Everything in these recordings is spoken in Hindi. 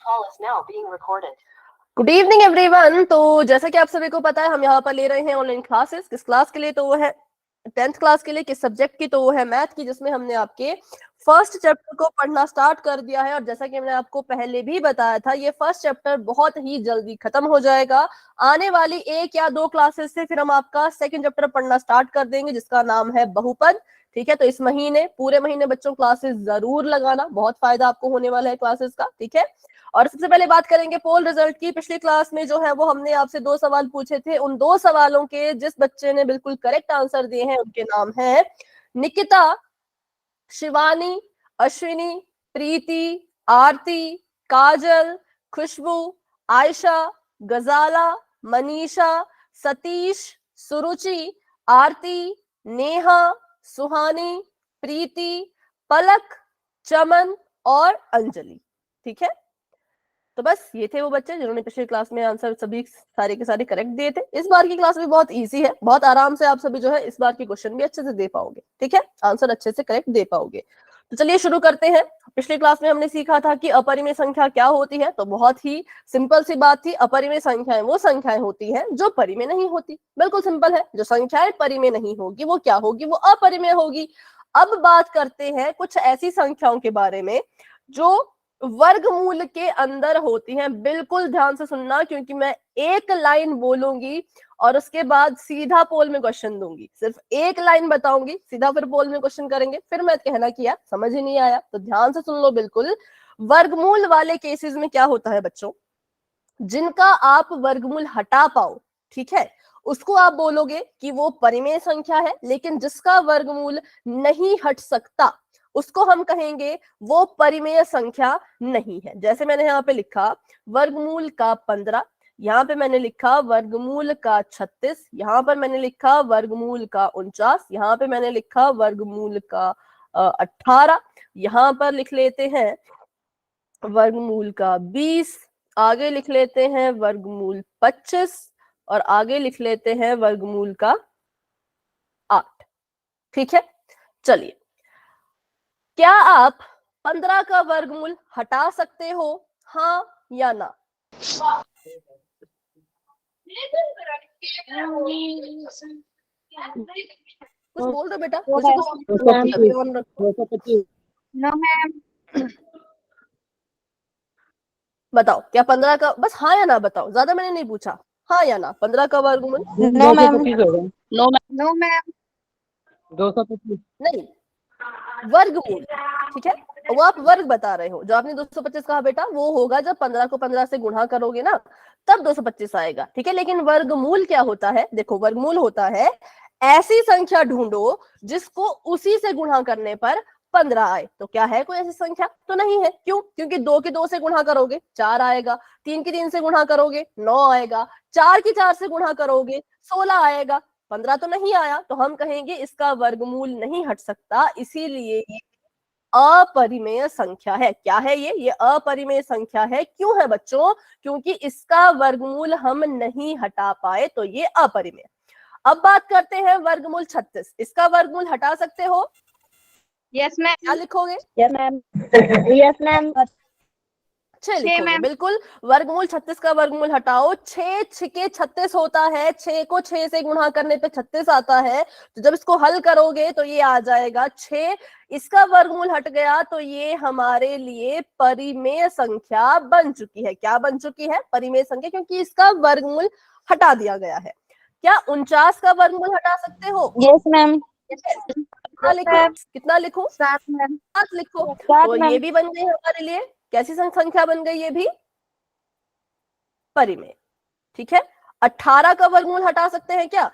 Call is now being recorded. Good evening everyone. तो जैसा कि आप सभी को पता है, हम यहाँ पर ले रहे हैं ऑनलाइन क्लासेस। किस क्लास के लिए? तो वो है 10th क्लास के लिए। किस सब्जेक्ट की? तो वो है मैथ की, जिसमें हमने आपके फर्स्ट चैप्टर को पढ़ना स्टार्ट कर दिया है। और जैसा कि मैंने आपको पहले भी बताया था, ये फर्स्ट चैप्टर बहुत ही जल्दी खत्म हो जाएगा। आने वाली 1 या 2 क्लासेस से फिर हम आपका सेकंड चैप्टर पढ़ना स्टार्ट कर देंगे, जिसका नाम है बहुपद। ठीक है, तो इस महीने, पूरे महीने बच्चों क्लासेस जरूर लगाना, बहुत फायदा आपको होने वाला है क्लासेस का। ठीक है, और सबसे पहले बात करेंगे पोल रिजल्ट की। पिछली क्लास में जो है वो हमने आपसे 2 सवाल पूछे थे। उन 2 सवालों के जिस बच्चे ने बिल्कुल करेक्ट आंसर दिए हैं, उनके नाम है निकिता, शिवानी, अश्विनी, प्रीति, आरती, काजल, खुशबू, आयशा, गजाला, मनीषा, सतीश, सुरुचि, आरती, नेहा, सुहानी, प्रीति, पलक, चमन और अंजलि। ठीक है, तो बस ये थे वो बच्चे जिन्होंने पिछली क्लास में आंसर सभी सारे के सारे करेक्ट दिए थे। इस बार की क्लास भी बहुत इजी है, बहुत आराम से आप सभी जो है इस बार की क्वेश्चन भी अच्छे से दे पाओगे। ठीक है, आंसर अच्छे से करेक्ट दे पाओगे। तो चलिए शुरू करते हैं। पिछली क्लास में हमने सीखा था कि अपरिमेय संख्या क्या होती है। तो बहुत ही सिंपल सी बात थी, अपरिमेय संख्याएं वो संख्याएं होती हैं जो परिमेय नहीं होती। बिल्कुल सिंपल है, जो संख्याएं परिमेय नहीं होगी वो क्या होगी? वो अपरिमेय होगी। अब बात करते हैं कुछ ऐसी संख्याओं के बारे में जो वर्गमूल के अंदर होती हैं। बिल्कुल ध्यान से सुनना, क्योंकि मैं एक लाइन बोलूंगी और उसके बाद सीधा पोल में क्वेश्चन दूंगी। सिर्फ एक लाइन बताऊंगी, सीधा फिर पोल में क्वेश्चन करेंगे, फिर मैं कहना कि यार समझ ही नहीं आया। तो ध्यान से सुन लो बिल्कुल। वर्गमूल वाले केसेस में क्या होता है बच्चों, जिनका आप वर्गमूल हटा पाओ, ठीक है, उसको आप बोलोगे कि वो परिमेय संख्या है। लेकिन जिसका वर्गमूल नहीं हट सकता, उसको हम कहेंगे वो परिमेय संख्या नहीं है। जैसे मैंने यहाँ पे लिखा वर्गमूल का 15, यहाँ पे मैंने लिखा वर्गमूल का 36, यहाँ पर मैंने लिखा वर्गमूल का 49, यहाँ पे मैंने लिखा वर्गमूल का 18, यहाँ पर लिख लेते हैं वर्गमूल का 20, आगे लिख लेते हैं वर्गमूल 25 और आगे लिख लेते हैं वर्गमूल का 8। ठीक है, चलिए, क्या आप 15 का वर्गमूल हटा सकते हो? हाँ या ना? कुछ बोल दो बेटा, कुछ ऑन रखो। No ma'am. बताओ, क्या 15 का, बस हाँ या ना बताओ, ज्यादा मैंने नहीं पूछा, हाँ या ना। 15 का वर्गमूल? No ma'am. No ma'am. No ma'am. 225 नहीं, वर्गमूल। ठीक है, वो आप वर्ग बता रहे हो। जो आपने 225 कहा बेटा, वो होगा जब 15 को 15 से गुणा करोगे ना, तब 225 आएगा। ठीक है, लेकिन वर्गमूल क्या होता है? देखो, वर्गमूल होता है ऐसी संख्या ढूंढो जिसको उसी से गुणा करने पर 15 आए। तो क्या है कोई ऐसी संख्या? तो नहीं है। क्यों? क्योंकि 2 की 2 से गुणा करोगे 4 आएगा, 3 की 3 से गुणा करोगे 9 आएगा, 4 की 4 से गुणा करोगे 16 आएगा, 15 तो नहीं आया। तो हम कहेंगे इसका वर्गमूल नहीं हट सकता, इसीलिए ये अपरिमेय संख्या है। क्या है ये अपरिमेय संख्या है। क्यों है बच्चों? क्योंकि इसका वर्गमूल हम नहीं हटा पाए, तो ये अपरिमेय। अब बात करते हैं वर्गमूल 36। इसका वर्गमूल हटा सकते हो? Yes ma'am. क्या लिखोगे? Yes ma'am. Yes ma'am. 6 लिखोगे, बिल्कुल। वर्गमूल 36 का वर्गमूल हटाओ। 6 छिके 36 होता है, 6 को 6 से गुणा करने पे 36 आता है। तो जब इसको हल करोगे तो ये आ जाएगा 6। इसका वर्गमूल हट गया तो ये हमारे लिए परिमेय संख्या बन चुकी है। क्या बन चुकी है? परिमेय संख्या, क्योंकि इसका वर्गमूल हटा दिया गया है। क्या 49 का वर्गमूल हटा सकते हो? Yes ma'am. कितना लिखूं? कितना लिखूं? 7 मैम। 7 लिखो। 7 तो मैम। ये भी बन गई हमारे लिए कैसी संख्या बन गई? ये भी परिमेय। ठीक है, 18 का वर्गमूल हटा सकते हैं क्या?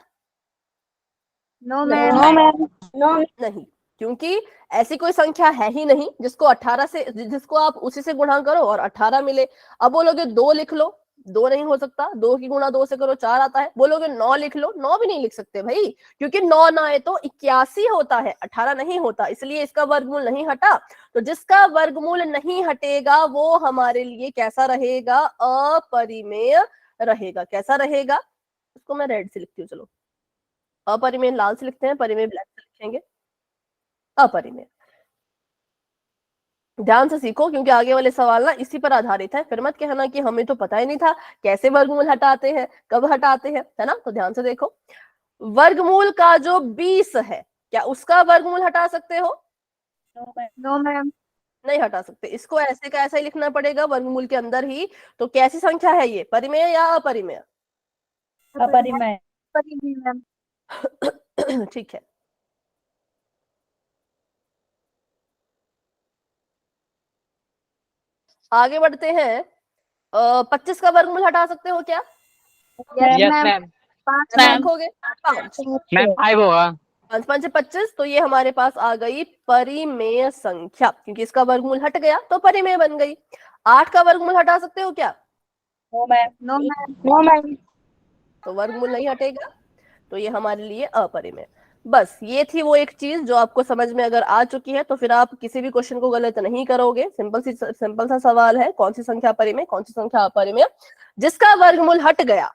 No ma'am. No ma'am. No. नहीं, क्योंकि ऐसी कोई संख्या है ही नहीं जिसको 18 से, जिसको आप उसी से गुणा करो और 18 मिले। अब बोलोगे 2 लिख लो, 2 नहीं हो सकता। 2 की गुणा 2 से करो 4 आता है। बोलोगे 9 लिख लो, 9 भी नहीं लिख सकते भाई, क्योंकि 9 ना आए तो 81 होता है, 18 नहीं होता। इसलिए इसका वर्गमूल नहीं हटा। तो जिसका वर्गमूल नहीं हटेगा वो हमारे लिए कैसा रहेगा? अपरिमेय रहेगा। कैसा रहेगा? उसको मैं रेड से लिखती हूँ, चलो। अपरिमेय लाल से लिखते हैं, परिमेय ब्लैक से लिखेंगे। अपरिमेय। ध्यान से सीखो, क्योंकि आगे वाले सवाल ना इसी पर आधारित है। फिर मत कहना कि हमें तो पता ही नहीं था कैसे वर्गमूल हटाते हैं, कब हटाते हैं, है ना। तो ध्यान से देखो, वर्गमूल का जो 20 है, क्या उसका वर्गमूल हटा सकते हो? No ma'am. नहीं हटा सकते। इसको ऐसे का ऐसा ही लिखना पड़ेगा वर्गमूल के अंदर ही। तो कैसी संख्या है ये, परिमेय या अपरिमेय? अपरिमेय। अपरिमेय मैम। ठीक है, आगे बढ़ते हैं। 25 का वर्गमूल हटा सकते हो क्या? Yes yes ma'am. मैम। 5 कैसे मैम। लिखोगे? 5। मैम 5 होगा। 5 5 25, तो ये हमारे पास आ गई परिमेय संख्या, क्योंकि इसका वर्गमूल हट गया तो परिमेय बन गई। 8 का वर्गमूल हटा सकते हो क्या? No ma'am. No ma'am. No ma'am. तो वर्गमूल नहीं हटेगा, तो ये हमारे लिए अपरिमेय। बस ये थी वो एक चीज जो आपको समझ में अगर आ चुकी है तो फिर आप किसी भी क्वेश्चन को गलत नहीं करोगे। सिंपल सा सवाल है, कौन सी संख्या परिमेय, कौन सी संख्या अपरिमेय। जिसका वर्गमूल हट गया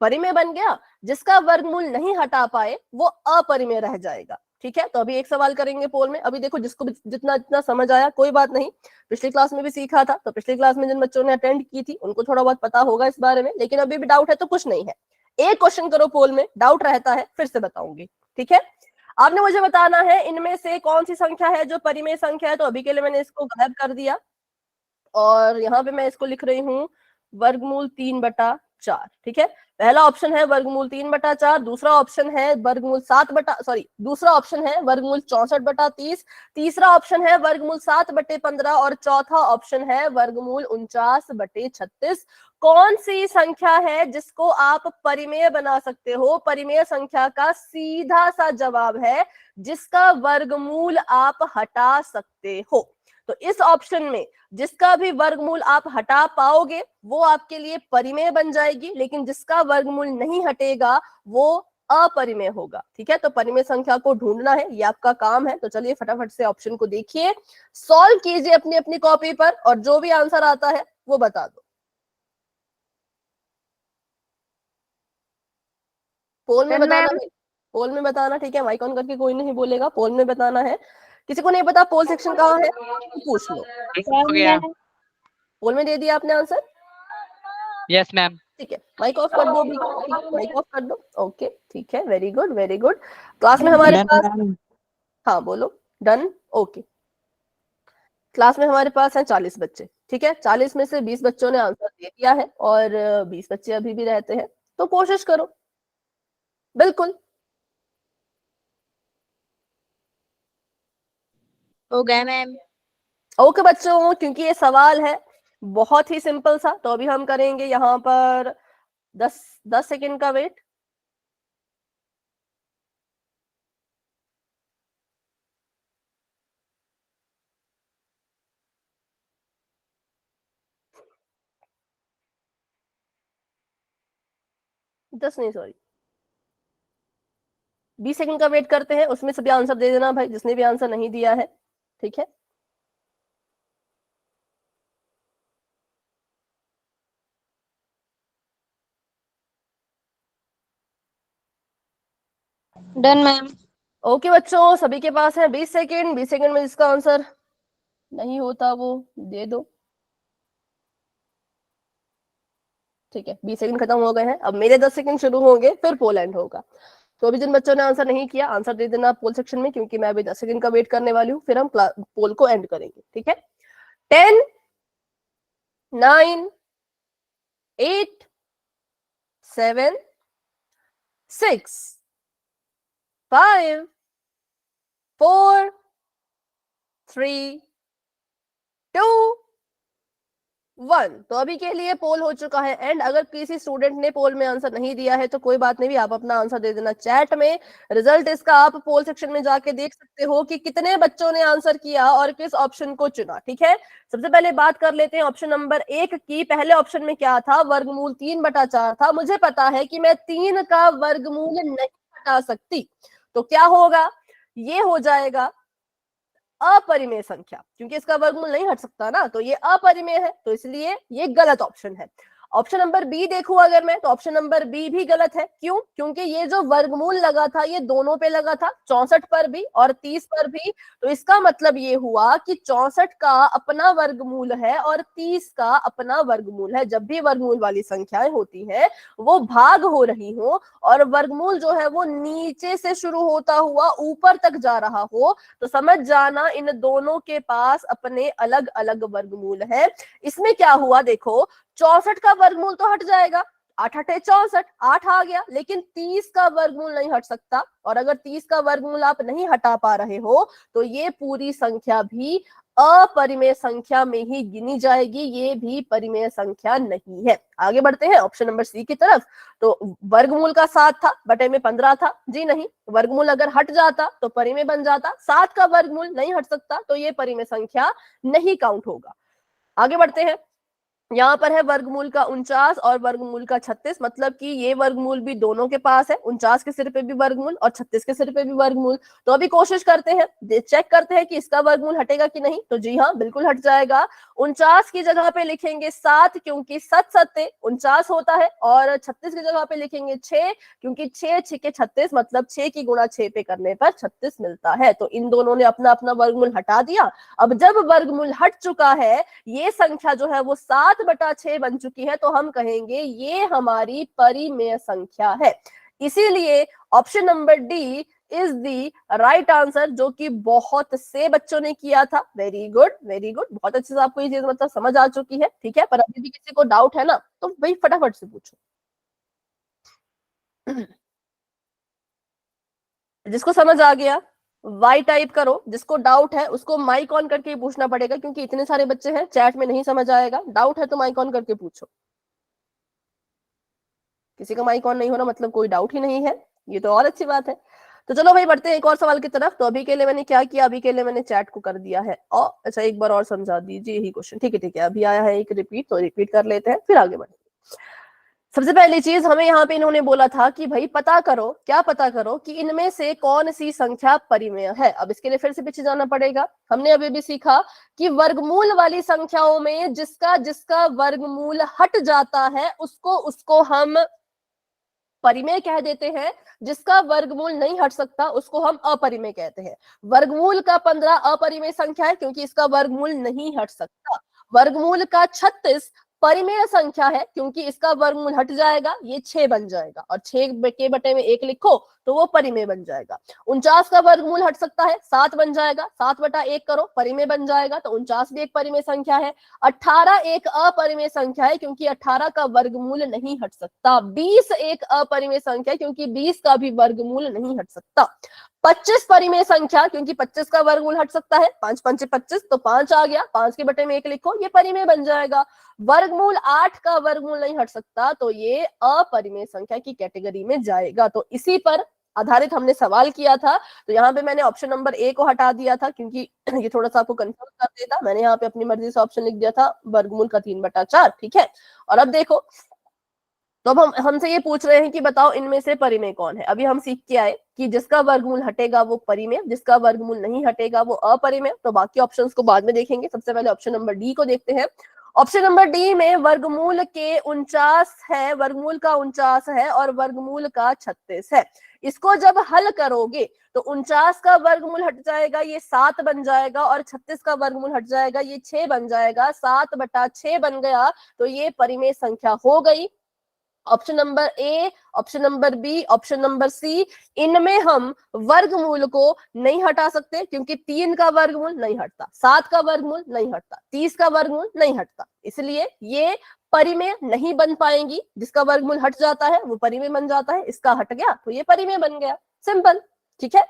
परिमेय बन गया, जिसका वर्गमूल नहीं हटा पाए वो अपरिमेय रह जाएगा। ठीक है, तो अभी एक सवाल करेंगे पोल में। अभी देखो, जिसको जितना जितना समझ आया कोई बात नहीं, पिछली क्लास में भी सीखा था, तो पिछली क्लास में जिन बच्चों ने अटेंड की थी उनको थोड़ा बहुत पता होगा इस बारे में, लेकिन अभी भी डाउट है तो कुछ नहीं है। एक क्वेश्चन करो पोल में, डाउट रहता है फिर से बताऊंगी। ठीक है, आपने मुझे बताना है इनमें से कौन सी संख्या है जो परिमेय संख्या है। तो अभी के लिए मैंने इसको गायब कर दिया और यहाँ पे मैं इसको लिख रही हूँ वर्गमूल 3/4। ठीक है, पहला ऑप्शन है वर्गमूल 3/4, दूसरा ऑप्शन है वर्गमूल 7/, दूसरा ऑप्शन है वर्गमूल 64/30, तीसरा ऑप्शन है वर्गमूल 7/15 और चौथा ऑप्शन है वर्गमूल 49/36। कौन सी संख्या है जिसको आप परिमेय बना सकते हो? परिमेय संख्या का सीधा सा जवाब है जिसका वर्गमूल आप हटा सकते हो। तो इस ऑप्शन में जिसका भी वर्गमूल आप हटा पाओगे वो आपके लिए परिमेय बन जाएगी, लेकिन जिसका वर्गमूल नहीं हटेगा वो अपरिमेय होगा। ठीक है, तो परिमेय संख्या को ढूंढना है, ये आपका काम है। तो चलिए फटाफट से ऑप्शन को देखिए, सॉल्व कीजिए अपनी अपनी कॉपी पर और जो भी आंसर आता है वो बता दो। पोल में बताना है, पोल में बताना। ठीक है, माइक ऑन करके कोई नहीं बोलेगा, पोल में बताना है। किसी को नहीं पता पोल सेक्शन कहाँ है तो पूछ लो। हो गया। पोल में दे दिया आपने आंसर? Yes ma'am. ठीक है, माइक ऑफ कर दो अभी। ठीक है, माइक ऑफ कर दो। ओके, ठीक है, very good very good. Class में हमारे पास, हाँ बोलो, डन, ओके। क्लास में हमारे पास है 40 बच्चे। ठीक है, 40 में से 20 बच्चों ने आंसर दे दिया है और 20 बच्चे अभी भी रहते हैं, तो कोशिश करो। बिल्कुल हो गया मैम। ओके बच्चों, क्योंकि ये सवाल है बहुत ही सिंपल सा, तो अभी हम करेंगे यहाँ पर 10 सेकेंड का वेट। दस नहीं, सॉरी, 20 सेकंड का वेट करते हैं। उसमें सभी आंसर दे देना भाई जिसने भी आंसर नहीं दिया है। ठीक है, डन मैम। ओके बच्चों, सभी के पास है 20 सेकंड। 20 सेकंड में जिसका आंसर नहीं होता वो दे दो। ठीक है, 20 सेकंड खत्म हो गए हैं, अब मेरे 10 सेकंड शुरू होंगे, फिर पोलैंड होगा। तो अभी जिन बच्चों ने आंसर नहीं किया, आंसर दे देना पोल सेक्शन में, क्योंकि मैं अभी 10 सेकंड का वेट करने वाली हूँ, फिर हम पोल को एंड करेंगे। ठीक है, 10 9 8 7 6 5 4 3 2 1। तो अभी के लिए पोल हो चुका है एंड। अगर किसी स्टूडेंट ने पोल में आंसर नहीं दिया है तो कोई बात नहीं, भी आप अपना आंसर दे देना चैट में। रिजल्ट इसका आप पोल सेक्शन में जाके देख सकते हो कि कितने बच्चों ने आंसर किया और किस ऑप्शन को चुना। ठीक है, सबसे पहले बात कर लेते हैं ऑप्शन नंबर 1 की। पहले ऑप्शन में क्या था? वर्गमूल 3/4 था। मुझे पता है कि मैं 3 का वर्गमूल नहीं हटा सकती, तो क्या होगा? ये हो जाएगा अपरिमेय संख्या, क्योंकि इसका वर्गमूल नहीं हट सकता ना, तो ये अपरिमेय है, तो इसलिए ये गलत ऑप्शन है। ऑप्शन नंबर बी देखूं अगर मैं, तो ऑप्शन नंबर बी भी गलत है। क्यों? क्योंकि ये जो वर्गमूल लगा था ये दोनों पे लगा था, 64 पर भी और 30 पर भी। तो इसका मतलब ये हुआ कि 64 का अपना वर्गमूल है और 30 का अपना वर्गमूल है। जब भी वर्गमूल वाली संख्याएं होती हैं वो भाग हो रही हो और वर्गमूल जो है वो नीचे से शुरू होता हुआ ऊपर तक जा रहा हो, तो समझ जाना इन दोनों के पास अपने अलग अलग वर्गमूल है। इसमें क्या हुआ देखो, 64 का वर्गमूल तो हट जाएगा, 8 8 64, 8 आ गया, लेकिन 30 का वर्गमूल नहीं हट सकता। और अगर 30 का वर्गमूल आप नहीं हटा पा रहे हो तो ये पूरी संख्या भी अपरिमेय संख्या में ही गिनी जाएगी, ये भी परिमेय संख्या नहीं है। आगे बढ़ते हैं ऑप्शन नंबर सी की तरफ। तो वर्गमूल का 7 था, बटे में 15 था, जी नहीं, वर्गमूल अगर हट जाता तो परिमेय बन जाता। 7 का वर्गमूल नहीं हट सकता तो ये परिमेय संख्या नहीं काउंट होगा। आगे बढ़ते हैं, यहाँ पर है वर्गमूल का 49 और वर्गमूल का 36, मतलब कि ये वर्गमूल भी दोनों के पास है, 49 के सिर पे भी वर्गमूल और 36 के सिर पे भी वर्गमूल। तो अभी कोशिश करते हैं, चेक करते हैं कि इसका वर्गमूल हटेगा कि नहीं। तो जी हाँ, बिल्कुल हट जाएगा। 49 की जगह पे लिखेंगे 7, क्योंकि 7 7 49 होता है, और 36 की जगह पे लिखेंगे 6, क्योंकि 6 6 के 36, मतलब 6 की गुणा 6 पे करने पर 36 मिलता है। तो इन दोनों ने अपना अपना वर्गमूल हटा दिया। अब जब वर्गमूल हट चुका है, ये संख्या जो है वो 7/6 बन चुकी है, तो हम कहेंगे ये हमारी परिमेय संख्या है। इसीलिए option number D is the right answer, जो कि बहुत से बच्चों ने किया था। वेरी गुड, वेरी गुड, बहुत अच्छे से आपको ये चीज मतलब समझ आ चुकी है। ठीक है, पर अभी भी किसी को डाउट है ना, तो भाई फटाफट से पूछो। जिसको समझ आ गया वाई टाइप करो, जिसको डाउट है उसको माइक ऑन करके पूछना पड़ेगा, क्योंकि इतने सारे बच्चे हैं, चैट में नहीं समझ आएगा। डाउट है तो माइक ऑन करके पूछो। किसी का माइक ऑन नहीं होना मतलब कोई डाउट ही नहीं है, ये तो और अच्छी बात है। तो चलो भाई बढ़ते हैं एक और सवाल की तरफ। तो अभी के लिए मैंने क्या किया, अभी के लिए मैंने चैट को कर दिया है और अच्छा एक बार और समझा दीजिए यही क्वेश्चन। ठीक है ठीक है, अभी आया है एक रिपीट, तो रिपीट कर लेते हैं फिर आगे बढ़ते हैं। सबसे पहली चीज हमें यहाँ पे इन्होंने बोला था कि भाई पता करो, क्या पता करो कि इनमें से कौन सी संख्या परिमेय है। अब इसके लिए फिर से पीछे जाना पड़ेगा। हमने अभी भी सीखा कि वर्गमूल वाली संख्याओं में जिसका जिसका वर्गमूल हट जाता है उसको उसको हम परिमेय कह देते हैं, जिसका वर्गमूल नहीं हट सकता उसको हम अपरिमेय कहते हैं। वर्गमूल का 15 अपरिमेय संख्या है, क्योंकि इसका वर्गमूल नहीं हट सकता। वर्गमूल का 36 परिमेय संख्या है, क्योंकि इसका वर्गमूल हट जाएगा, ये 6 बन जाएगा, और 6 के बटे में 1 लिखो तो वो परिमेय बन जाएगा। 49 का वर्गमूल हट सकता है, 7 बन जाएगा, 7/1 करो, परिमेय बन जाएगा, तो 49 भी एक परिमेय संख्या है। 18 एक अपरिमेय संख्या है, क्योंकि 18 का वर्गमूल नहीं हट सकता। 20 एक अपरिमेय संख्या है, क्योंकि 20 का भी वर्गमूल नहीं हट सकता। 25 परिमेय संख्या, क्योंकि 25 का वर्गमूल हट सकता है, 5 5 25, तो 5 आ गया, 5 के बटे में 1 लिखो, ये परिमेय बन जाएगा। वर्गमूल 8 का वर्गमूल नहीं हट सकता, तो ये अपरिमेय संख्या की कैटेगरी में जाएगा। तो इसी पर आधारित हमने सवाल किया था। तो यहाँ पे मैंने ऑप्शन नंबर ए को हटा दिया था, क्योंकि ये थोड़ा सा आपको कंफ्यूज कर देता। मैंने यहाँ पे अपनी मर्जी से ऑप्शन लिख दिया था वर्गमूल का 3/4। ठीक है, और अब देखो, तो अब हम हमसे ये पूछ रहे हैं कि बताओ इनमें से परिमेय कौन है। अभी हम सीख के आए कि जिसका वर्गमूल हटेगा वो परिमेय, जिसका वर्गमूल नहीं हटेगा वो अपरिमेय। तो बाकी ऑप्शंस को बाद में देखेंगे, सबसे पहले ऑप्शन नंबर डी को देखते हैं। ऑप्शन नंबर डी में वर्गमूल के 49 है, वर्गमूल का 49 है और वर्गमूल का 36 है। इसको जब हल करोगे तो 49 का वर्गमूल हट जाएगा, ये 7 बन जाएगा, और 36 का वर्गमूल हट जाएगा, ये 6 बन जाएगा, 7/6 बन गया, तो ये परिमेय संख्या हो गई। Option number A, option number B, option number C, इनमें हम वर्गमूल को नहीं हटा सकते, क्योंकि 3 का वर्गमूल नहीं हटता, 7 का वर्गमूल नहीं हटता, 30 का वर्गमूल नहीं हटता, इसलिए ये परिमेय नहीं बन पाएंगी। जिसका वर्गमूल हट जाता है वो परिमेय बन जाता है, इसका हट गया तो ये परिमेय बन गया, सिंपल। ठीक है,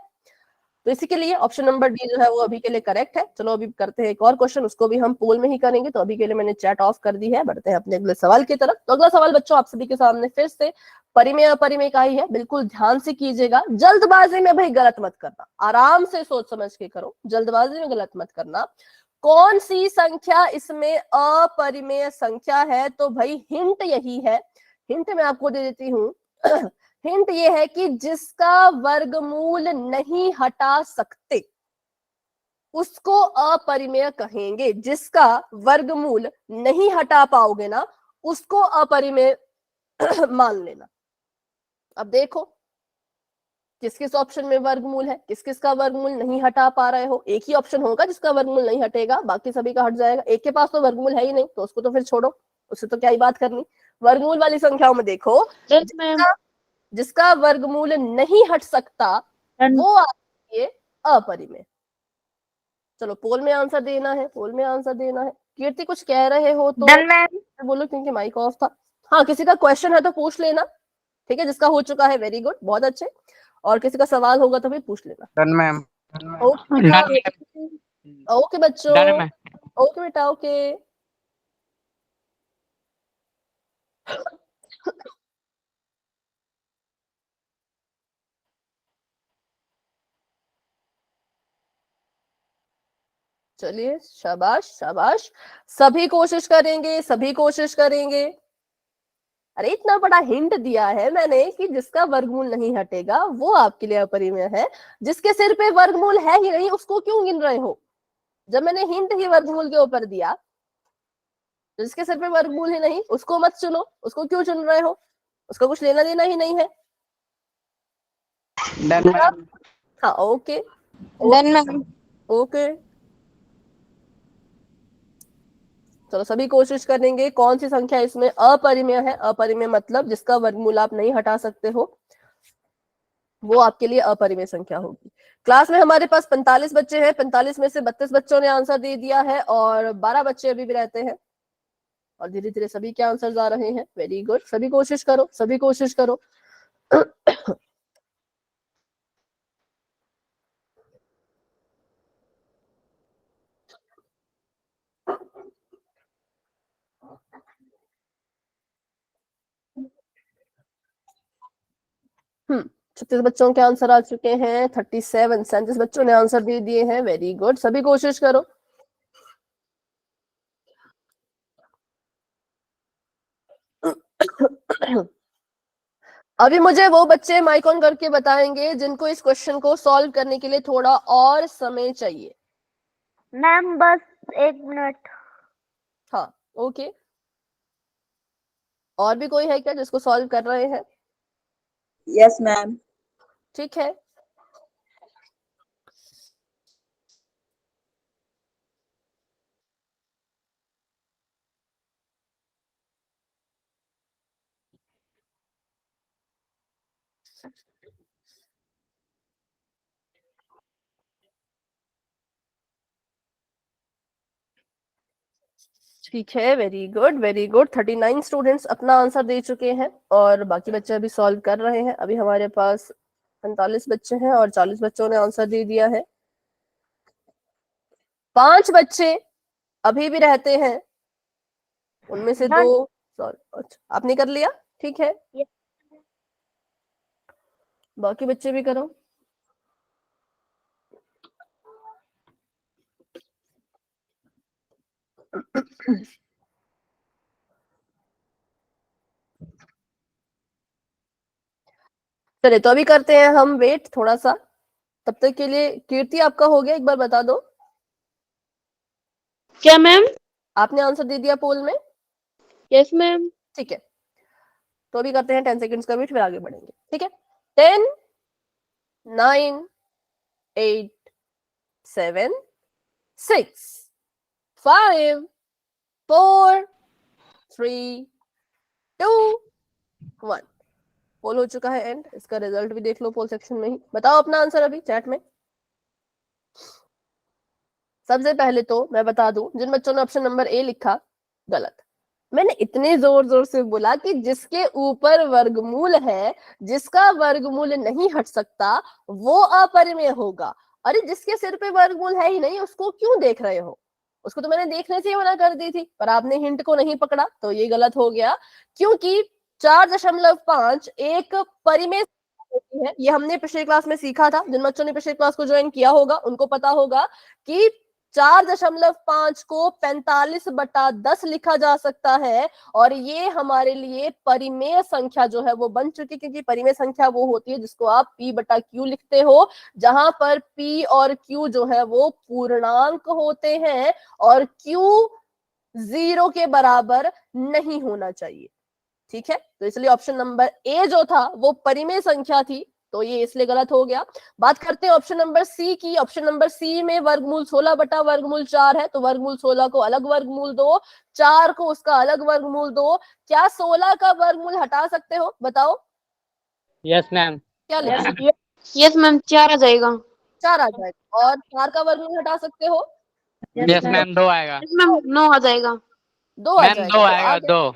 तो इसी के लिए ऑप्शन नंबर डी जो है वो अभी के लिए करेक्ट है। चलो अभी करते हैं एक और क्वेश्चन, उसको भी हम पोल में ही करेंगे। तो अभी के लिए मैंने चैट ऑफ कर दी है, बढ़ते हैं अपने अगले सवाल की तरफ। तो अगला सवाल बच्चों आप सभी के सामने फिर से परिमेय अपरिमेय का ही है, बिल्कुल ध्यान से कीजिएगा। जल्दबाजी में भाई गलत मत करना, आराम से सोच समझ के करो, जल्दबाजी में गलत मत करना। कौन सी संख्या इसमें अपरिमेय संख्या है? तो भाई हिंट यही है, हिंट मैं आपको दे देती हूँ। हिंट ये है कि जिसका वर्गमूल नहीं हटा सकते उसको अपरिमेय कहेंगे। जिसका वर्गमूल नहीं हटा पाओगे ना उसको अपरिमेय मान लेना। अब देखो किस किस ऑप्शन में वर्गमूल है, किस किस का वर्गमूल नहीं हटा पा रहे हो। एक ही ऑप्शन होगा जिसका वर्गमूल नहीं हटेगा, बाकी सभी का हट जाएगा। एक के पास तो वर्गमूल है ही नहीं, तो उसको तो फिर छोड़ो, उससे तो क्या ही बात करनी। वर्गमूल वाली संख्याओं में देखो जिसका वर्गमूल नहीं हट सकता वो आपके लिए अपरिमेय। चलो पोल में आंसर देना है, पोल में आंसर देना है। कीर्ति कुछ कह रहे हो तो बोलो, क्योंकि माइक ऑफ था। हाँ, किसी का क्वेश्चन है तो पूछ लेना, ठीक है। जिसका हो चुका है वेरी गुड, बहुत अच्छे। और किसी का सवाल होगा तो भी पूछ लेना। Done ma'am. ओके बच्चों, डन मैम। ओके बेटा, ओके। चलिए, शाबाश शाबाश। सभी कोशिश करेंगे, सभी कोशिश करेंगे। अरे इतना बड़ा हिंट दिया है मैंने कि जिसका वर्गमूल नहीं हटेगा वो आपके लिए अपरिमेय है। जिसके सिर पे वर्गमूल है ही नहीं उसको क्यों गिन रहे हो? जब मैंने हिंट ही वर्गमूल के ऊपर दिया, तो जिसके सिर पे वर्गमूल ही नहीं उसको मत चुनो। उसको क्यों चुन रहे हो? उसका कुछ लेना देना ही नहीं है। Done ma'am. हाँ, ओके डन मैम। ओके। चलो सभी कोशिश करेंगे। कौन सी संख्या इसमें अपरिमेय है? अपरिमेय मतलब जिसका वर्गमूल आप नहीं हटा सकते हो, वो आपके लिए अपरिमेय संख्या होगी। क्लास में हमारे पास 45 बच्चे हैं। 45 में से 32 बच्चों ने आंसर दे दिया है और 12 बच्चे अभी भी रहते हैं। और धीरे धीरे सभी के आंसर आ रहे हैं। वेरी गुड, सभी कोशिश करो, सभी कोशिश करो। हम्म 36 बच्चों के आंसर आ चुके हैं। 37 बच्चों ने आंसर दे दिए हैं। वेरी गुड, सभी कोशिश करो। अभी मुझे वो बच्चे माइक ऑन करके बताएंगे जिनको इस क्वेश्चन को सॉल्व करने के लिए थोड़ा और समय चाहिए। मैम बस 1 मिनट। हाँ, ओके। और भी कोई है क्या जिसको सॉल्व कर रहे हैं? Yes ma'am. ठीक है। ठीक है, very good very good. 39 students अपना आंसर दे चुके हैं और बाकी बच्चे अभी सॉल्व कर रहे हैं। अभी हमारे पास 45 बच्चे हैं और 40 बच्चों ने आंसर दे दिया है। 5 बच्चे अभी भी रहते हैं, उनमें से 2 अच्छा आपने कर लिया, ठीक है। बाकी बच्चे भी करो। चलिए तो अभी करते हैं हम वेट थोड़ा सा। तब तक के लिए कीर्ति आपका हो गया, एक बार बता दो। क्या मैम? आपने आंसर दे दिया पोल में? Yes ma'am. ठीक है, तो अभी करते हैं 10 सेकंड्स का वेट, फिर आगे बढ़ेंगे, ठीक है। 10 9 8 7 6 5 4 3 2 1। पोल हो चुका है एंड। इसका रिजल्ट भी देख लो पोल सेक्शन में ही। बताओ अपना आंसर अभी चैट में। सबसे पहले तो मैं बता दूं, जिन बच्चों ने ऑप्शन नंबर ए लिखा, गलत। मैंने इतने जोर जोर से बोला कि जिसके ऊपर वर्गमूल है, जिसका वर्गमूल नहीं हट सकता, वो अपरिमेय होगा। अरे जिसके सिर पे वर्गमूल है ही नहीं उसको क्यों देख रहे हो? उसको तो मैंने देखने से ही मना कर दी थी, पर आपने हिंट को नहीं पकड़ा तो ये गलत हो गया। क्योंकि 4.5 एक परिमेय होती है। ये हमने पिछले क्लास में सीखा था। जिन बच्चों ने पिछले क्लास को ज्वाइन किया होगा उनको पता होगा कि 4.5 को 45/10 लिखा जा सकता है। और ये हमारे लिए परिमेय संख्या जो है वो बन चुकी, क्योंकि परिमेय संख्या वो होती है जिसको आप p/q लिखते हो, जहां पर p और q जो है वो पूर्णांक होते हैं और q 0 के बराबर नहीं होना चाहिए। ठीक है, तो इसलिए ऑप्शन नंबर ए जो था वो परिमेय संख्या थी, तो ये इसलिए गलत हो गया। बात करते हैं ऑप्शन नंबर सी की। ऑप्शन नंबर सी में वर्गमूल 16 बटा वर्गमूल 4 है, तो वर्गमूल 16 को अलग वर्गमूल दो, 4 को उसका अलग वर्गमूल दो। क्या 16 का वर्गमूल हटा सकते हो? बताओ। Yes ma'am. क्या लिखा? यस मैम 4 आ जाएगा। 4 आ जाएगा। और 4 का वर्गमूल हटा सकते हो? यस मैम 2 आएगा। यस मैम 9 आ जाएगा। 2 आ मैम जाएगा। 2 तो आएगा, आ गया। 2।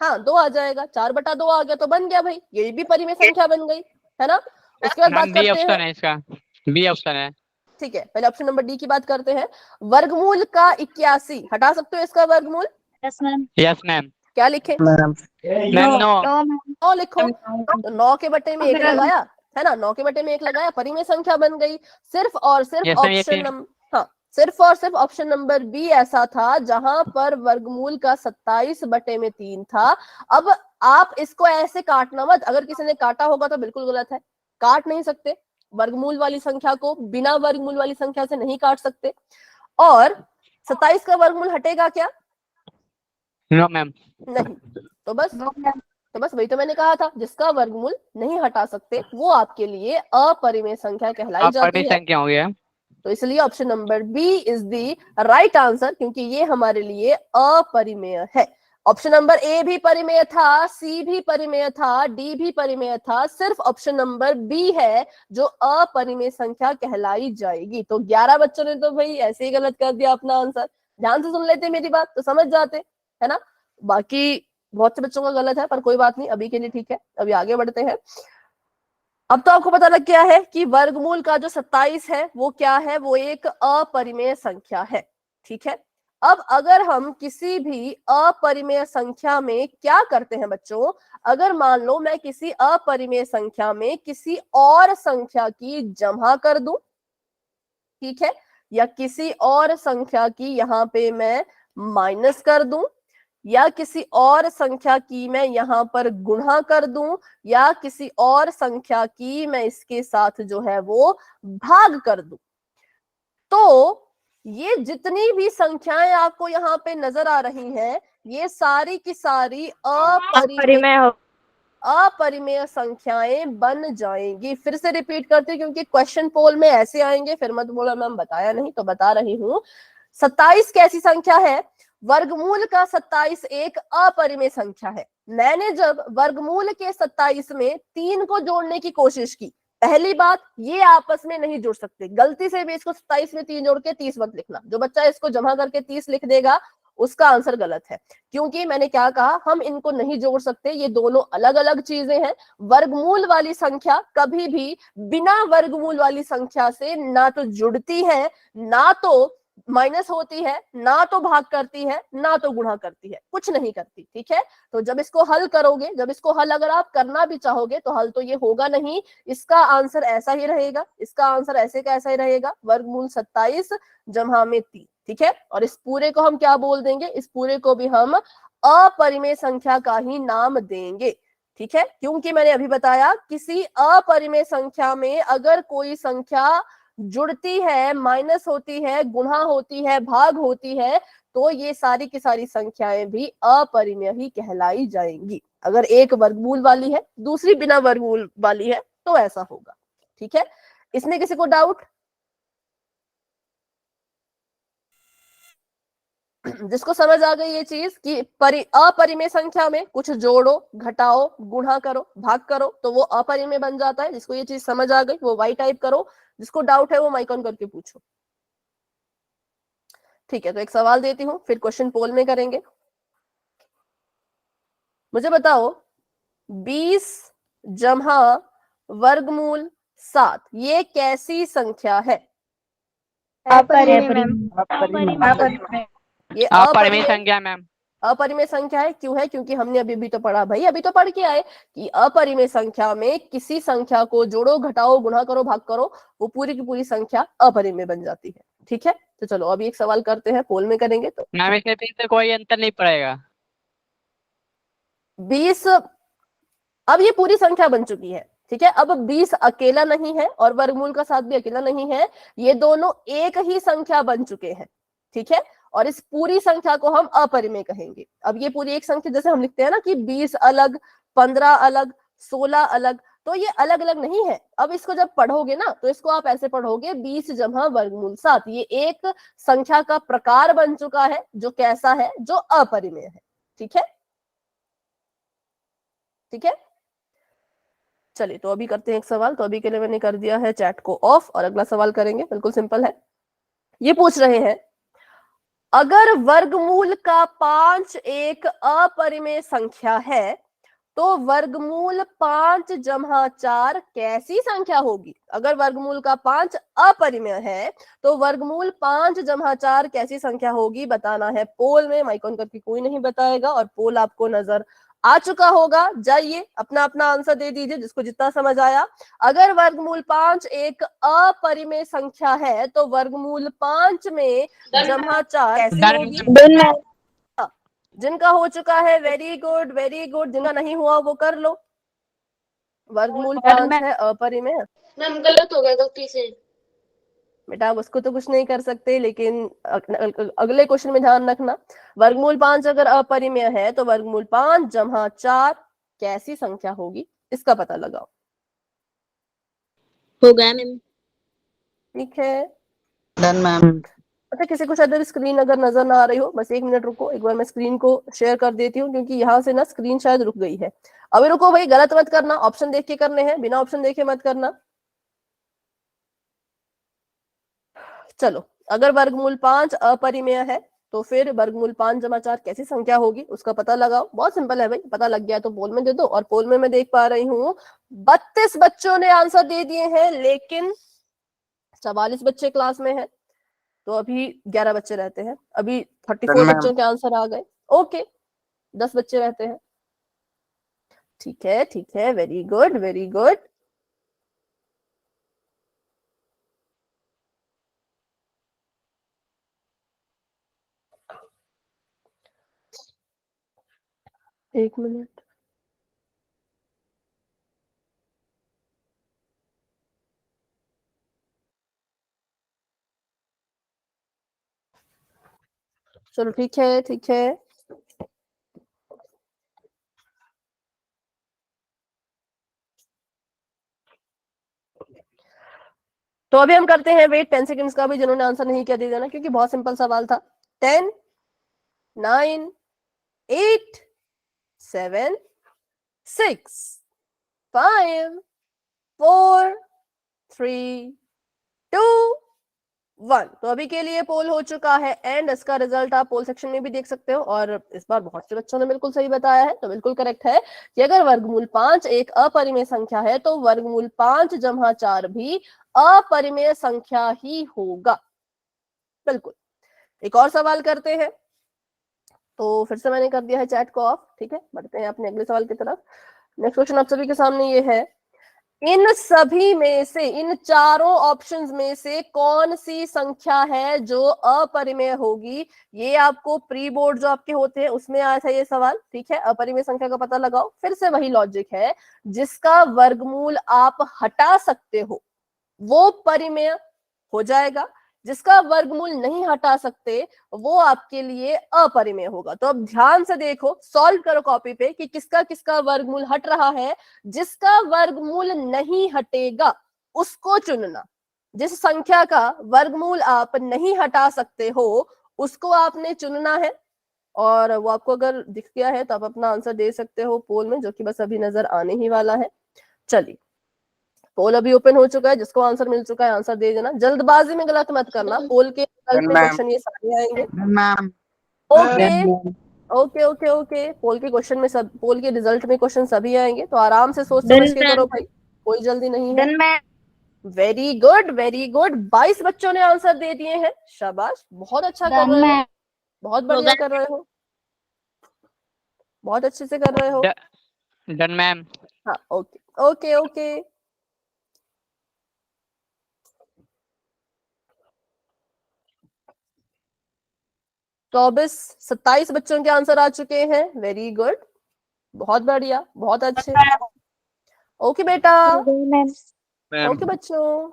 हाँ, 2 आ जाएगा। 4 बटा 2 आ गया तो बन गया भाई, ये भी परिमेय संख्या बन गई, है ना। उसके बाद बात मैम बी करते हैं। ऑप्शन है इसका, बी ऑप्शन है। ठीक है, पहले ऑप्शन नंबर डी की बात करते हैं। वर्गमूल का 81 हटा सकते हो इसका वर्गमूल? Yes ma'am. Yes ma'am. क्या लिखे? मैम 9। 9 लिखो। तो 9 के बटे में 1 लगाया, है ना, 9 के बटे में 1 लगाया, परिमेय संख्या बन गई। सिर्फ और सिर्फ यस मैम, ये ऑप्शन नंबर, हाँ, सिर्फ और सिर्फ ऑप्शन नंबर बी ऐसा था जहां पर वर्गमूल का 27 बटे में 3 था। अब आप इसको ऐसे काटना मत, अगर किसी ने काटा होगा तो बिल्कुल गलत है, काट नहीं सकते। वर्गमूल वाली संख्या को बिना वर्गमूल वाली संख्या से नहीं काट सकते। और 27 का वर्गमूल हटेगा क्या? No ma'am. नहीं। तो बस वही तो मैंने कहा था, जिसका वर्गमूल नहीं हटा सकते वो आपके लिए अपरिमेय संख्या कहलाई आप जाती परिमेय है। संख्या हो गया। तो इसलिए option number B is the right answer, क्योंकि ये हमारे लिए अपरिमेय है। ऑप्शन नंबर ए भी परिमेय था, सी भी परिमेय था, डी भी परिमेय था, सिर्फ ऑप्शन नंबर बी है जो अपरिमेय संख्या कहलाई जाएगी। तो 11 बच्चों ने तो भाई ऐसे ही गलत कर दिया अपना आंसर। ध्यान से सुन लेते मेरी बात तो समझ जाते, है ना। बाकी बहुत से बच्चों का गलत है, पर कोई बात नहीं, अभी के लिए ठीक है। अभी आगे बढ़ते हैं। अब तो आपको पता लग गया है कि वर्गमूल का जो 27 है वो क्या है, वो एक अपरिमेय संख्या है। ठीक है, अब अगर हम किसी भी अपरिमेय संख्या में क्या करते हैं बच्चों, अगर मान लो मैं किसी अपरिमेय संख्या में किसी और संख्या की जमा कर दूं, ठीक है, या किसी और संख्या की यहां पे मैं माइनस कर दूं, या किसी और संख्या की मैं यहां पर गुणा कर दूं, या किसी और संख्या की मैं इसके साथ जो है वो भाग कर दूं, तो ये जितनी भी संख्याएं आपको यहाँ पे नजर आ रही हैं, ये सारी की सारी अपरिमेय संख्याएं बन जाएंगी। फिर से रिपीट करती हूँ क्योंकि क्वेश्चन पोल में ऐसे आएंगे, फिर मत बोला मैम बताया नहीं, तो बता रही हूँ। 27 कैसी संख्या है? वर्गमूल का 27 एक अपरिमेय संख्या है। मैंने जब वर्गमूल के 27 में 3 को जोड़ने की कोशिश की, पहली बात ये आपस में नहीं जुड़ सकते, गलती से भी इसको 27 में 3 जोड़ के 30 मत लिखना। जो बच्चा इसको जमा करके 30 लिख देगा उसका आंसर गलत है, क्योंकि मैंने क्या कहा, हम इनको नहीं जोड़ सकते, ये दोनों अलग अलग चीजें हैं। वर्गमूल वाली संख्या कभी भी बिना वर्गमूल वाली संख्या से ना तो जुड़ती है, ना तो माइनस होती है, ना तो भाग करती है, ना तो गुणा करती है, कुछ नहीं करती। ठीक है, तो जब इसको हल करोगे, जब इसको हल अगर आप करना भी चाहोगे तो हल तो ये होगा नहीं, इसका आंसर ऐसा ही रहेगा, इसका आंसर ऐसे का ऐसा ही रहेगा, वर्गमूल 27 जमा में 3। ठीक है, और इस पूरे को हम क्या बोल देंगे, इस पूरे को भी हम अपरिमेय संख्या का ही नाम देंगे। ठीक है, क्योंकि मैंने अभी बताया किसी अपरिमेय संख्या में अगर कोई संख्या जुड़ती है, माइनस होती है, गुणा होती है, भाग होती है, तो ये सारी की सारी संख्याएं भी अपरिमेय ही कहलाई जाएंगी। अगर एक वर्गमूल वाली है, दूसरी बिना वर्गमूल वाली है, तो ऐसा होगा। ठीक है, इसमें किसी को डाउट? जिसको समझ आ गई ये चीज कि अपरिमेय संख्या में कुछ जोड़ो, घटाओ, गुणा करो, भाग करो, तो वो अपरिमेय बन जाता है। जिसको ये चीज समझ आ गई वो वाई टाइप करो, जिसको डाउट है वो माइक ऑन करके पूछो। ठीक है, तो एक सवाल देती हूँ, फिर क्वेश्चन पोल में करेंगे। मुझे बताओ 20 जमा वर्गमूल 7 ये कैसी संख्या है? ये अपरिमेय संख्या मैम। अपरिमेय संख्या है। क्यों है? क्योंकि हमने अभी भी तो पढ़ा भाई, अभी तो पढ़ के आए कि अपरिमेय संख्या में किसी संख्या को जोड़ो, घटाओ, गुणा करो, भाग करो, वो पूरी की पूरी संख्या अपरिमेय बन जाती है। ठीक है, तो चलो अभी एक सवाल करते हैं, पोल में करेंगे। तो मैम इसमें से कोई अंतर नहीं पड़ेगा। 20 अब ये पूरी संख्या बन चुकी है। ठीक है, अब 20 अकेला नहीं है और वर्गमूल का 7 भी अकेला नहीं है, ये दोनों एक ही संख्या बन चुके हैं। ठीक है, और इस पूरी संख्या को हम अपरिमेय कहेंगे। अब ये पूरी एक संख्या, जैसे हम लिखते हैं ना कि 20 अलग, 15 अलग, 16 अलग, तो ये अलग अलग नहीं है। अब इसको जब पढ़ोगे ना तो इसको आप ऐसे पढ़ोगे 20 जमा वर्गमूल 7। ये एक संख्या का प्रकार बन चुका है जो कैसा है, जो अपरिमेय है। ठीक है, ठीक है। चलिए तो अभी करते हैं एक सवाल। तो अभी के लिए मैंने कर दिया है चैट को ऑफ और अगला सवाल करेंगे। बिल्कुल सिंपल है। ये पूछ रहे हैं, अगर वर्गमूल का 5 एक अपरिमेय संख्या है तो वर्गमूल 5 जमा 4 कैसी संख्या होगी? अगर वर्गमूल का 5 अपरिमेय है तो वर्गमूल 5 जमा 4 कैसी संख्या होगी बताना है पोल में। माइक ऑन करके कोई नहीं बताएगा और पोल आपको नजर आ चुका होगा। जाइए अपना अपना आंसर दे दीजिए जिसको जितना समझ आया। अगर वर्गमूल 5 एक अपरिमेय संख्या है तो वर्गमूल 5 में जमा 4 कैसी Done, होगी? ma'am. जिनका हो चुका है वेरी गुड, वेरी गुड। जिनका नहीं हुआ वो कर लो। वर्गमूल 5 है अपरिमेय। मैम गलत हो गया गलती से। बेटा उसको तो कुछ नहीं कर सकते, लेकिन अगले क्वेश्चन में ध्यान रखना। वर्गमूल 5 अगर अपरिमेय है तो वर्गमूल 5 जमा 4 कैसी संख्या होगी, इसका पता लगाओ। हो गया मैम। ठीक है। Done ma'am. अच्छा, किसी को शायद स्क्रीन अगर नजर ना आ रही हो, बस 1 मिनट रुको, एक बार मैं स्क्रीन को शेयर कर देती हूँ क्योंकि यहाँ से ना स्क्रीन शायद रुक गई है। अभी रुको भाई, गलत मत करना, ऑप्शन देख के करने हैं, बिना ऑप्शन देखे मत करना। चलो, अगर वर्गमूल 5 अपरिमेय है तो फिर वर्गमूल 5 जमा 4 कैसी संख्या होगी उसका पता लगाओ। बहुत सिंपल है भाई, पता लग गया तो पोल में दे दो। और पोल में मैं देख पा रही हूँ 32 बच्चों ने आंसर दे दिए हैं, लेकिन 44 बच्चे क्लास में हैं, तो अभी 11 बच्चे रहते हैं। अभी 34 बच्चों के आंसर आ गए। ओके, 10 बच्चे रहते हैं। ठीक है, ठीक है, वेरी गुड, वेरी गुड। एक मिनट। चलो ठीक है, ठीक है। तो अभी हम करते हैं वेट 10 सेकंड्स का भी। जिन्होंने आंसर नहीं किया दे देना क्योंकि बहुत सिंपल सवाल था। 10 9 8 7 6 5 4 3 2 1। तो अभी के लिए पोल हो चुका है एंड इसका रिजल्ट आप पोल सेक्शन में भी देख सकते हो। और इस बार बहुत से बच्चों ने बिल्कुल सही बताया है, तो बिल्कुल करेक्ट है कि अगर वर्गमूल 5 एक अपरिमेय संख्या है तो वर्गमूल 5 जमा 4 भी अपरिमेय संख्या ही होगा। बिल्कुल। एक और सवाल करते हैं। तो फिर से मैंने कर दिया है चैट को ऑफ। ठीक है, बढ़ते हैं अपने अगले सवाल की तरफ। नेक्स्ट क्वेश्चन आप सभी के सामने ये है, इन सभी में से, इन चारों ऑप्शंस में से कौन सी संख्या है जो अपरिमेय होगी? ये आपको प्री बोर्ड जो आपके होते हैं उसमें आया था ये सवाल। ठीक है, अपरिमेय संख्या का पता लगाओ। फिर से वही लॉजिक है, जिसका वर्गमूल आप हटा सकते हो वो परिमेय हो जाएगा, जिसका वर्गमूल नहीं हटा सकते वो आपके लिए अपरिमेय होगा। तो अब ध्यान से देखो, सॉल्व करो कॉपी पे कि किसका किसका वर्गमूल हट रहा है। जिसका वर्गमूल नहीं हटेगा उसको चुनना। जिस संख्या का वर्गमूल आप नहीं हटा सकते हो उसको आपने चुनना है। और वो आपको अगर दिख गया है तो आप अपना आंसर दे सकते हो पोल में, जो कि बस अभी नजर आने ही वाला है। चलिए, पोल अभी ओपन हो चुका है। जिसको आंसर मिल चुका है आंसर दे देना। जल्दबाजी में गलत मत करना। पोल के रिजल्ट में क्वेश्चन ये सारे आएंगे। Ma'am okay okay okay okay, poll के क्वेश्चन में सब, पोल के रिजल्ट में क्वेश्चन सभी आएंगे, तो आराम से सोच समझ के करो भाई, कोई जल्दी नहीं है। Very good, very good. 22 बच्चों ने आंसर दे दिए हैं। शाबाश, बहुत अच्छा कर रहे हो, बहुत बढ़िया कर रहे हो, बहुत अच्छे से कर रहे हो। Done, ma'am. हाँ, ओके ओके ओके। चौबीस 27 बच्चों के आंसर आ चुके हैं। वेरी गुड, बहुत बढ़िया, बहुत अच्छे। ओके बेटा, ओके बच्चों।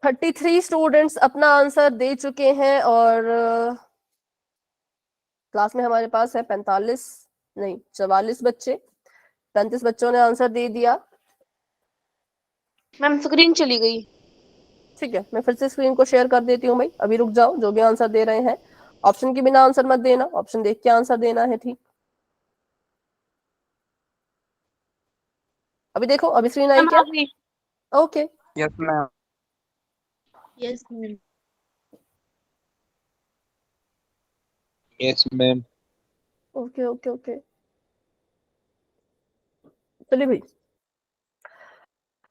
33 स्टूडेंट्स अपना आंसर दे चुके हैं और क्लास में हमारे पास है 44 बच्चे। 35 बच्चों ने आंसर दे दिया। मैम स्क्रीन चली गई। ठीक है, मैं फिर से स्क्रीन को शेयर कर देती हूँ भाई, अभी रुक जाओ। जो भी आंसर दे रहे हैं ऑप्शन के बिना आंसर मत देना, ऑप्शन देख के आंसर देना है, ठीक। अभी देखो, अभी स्क्रीन आई क्या? Okay, yes ma'am. Yes ma'am. Yes ma'am. Okay okay okay, चलिए भाई,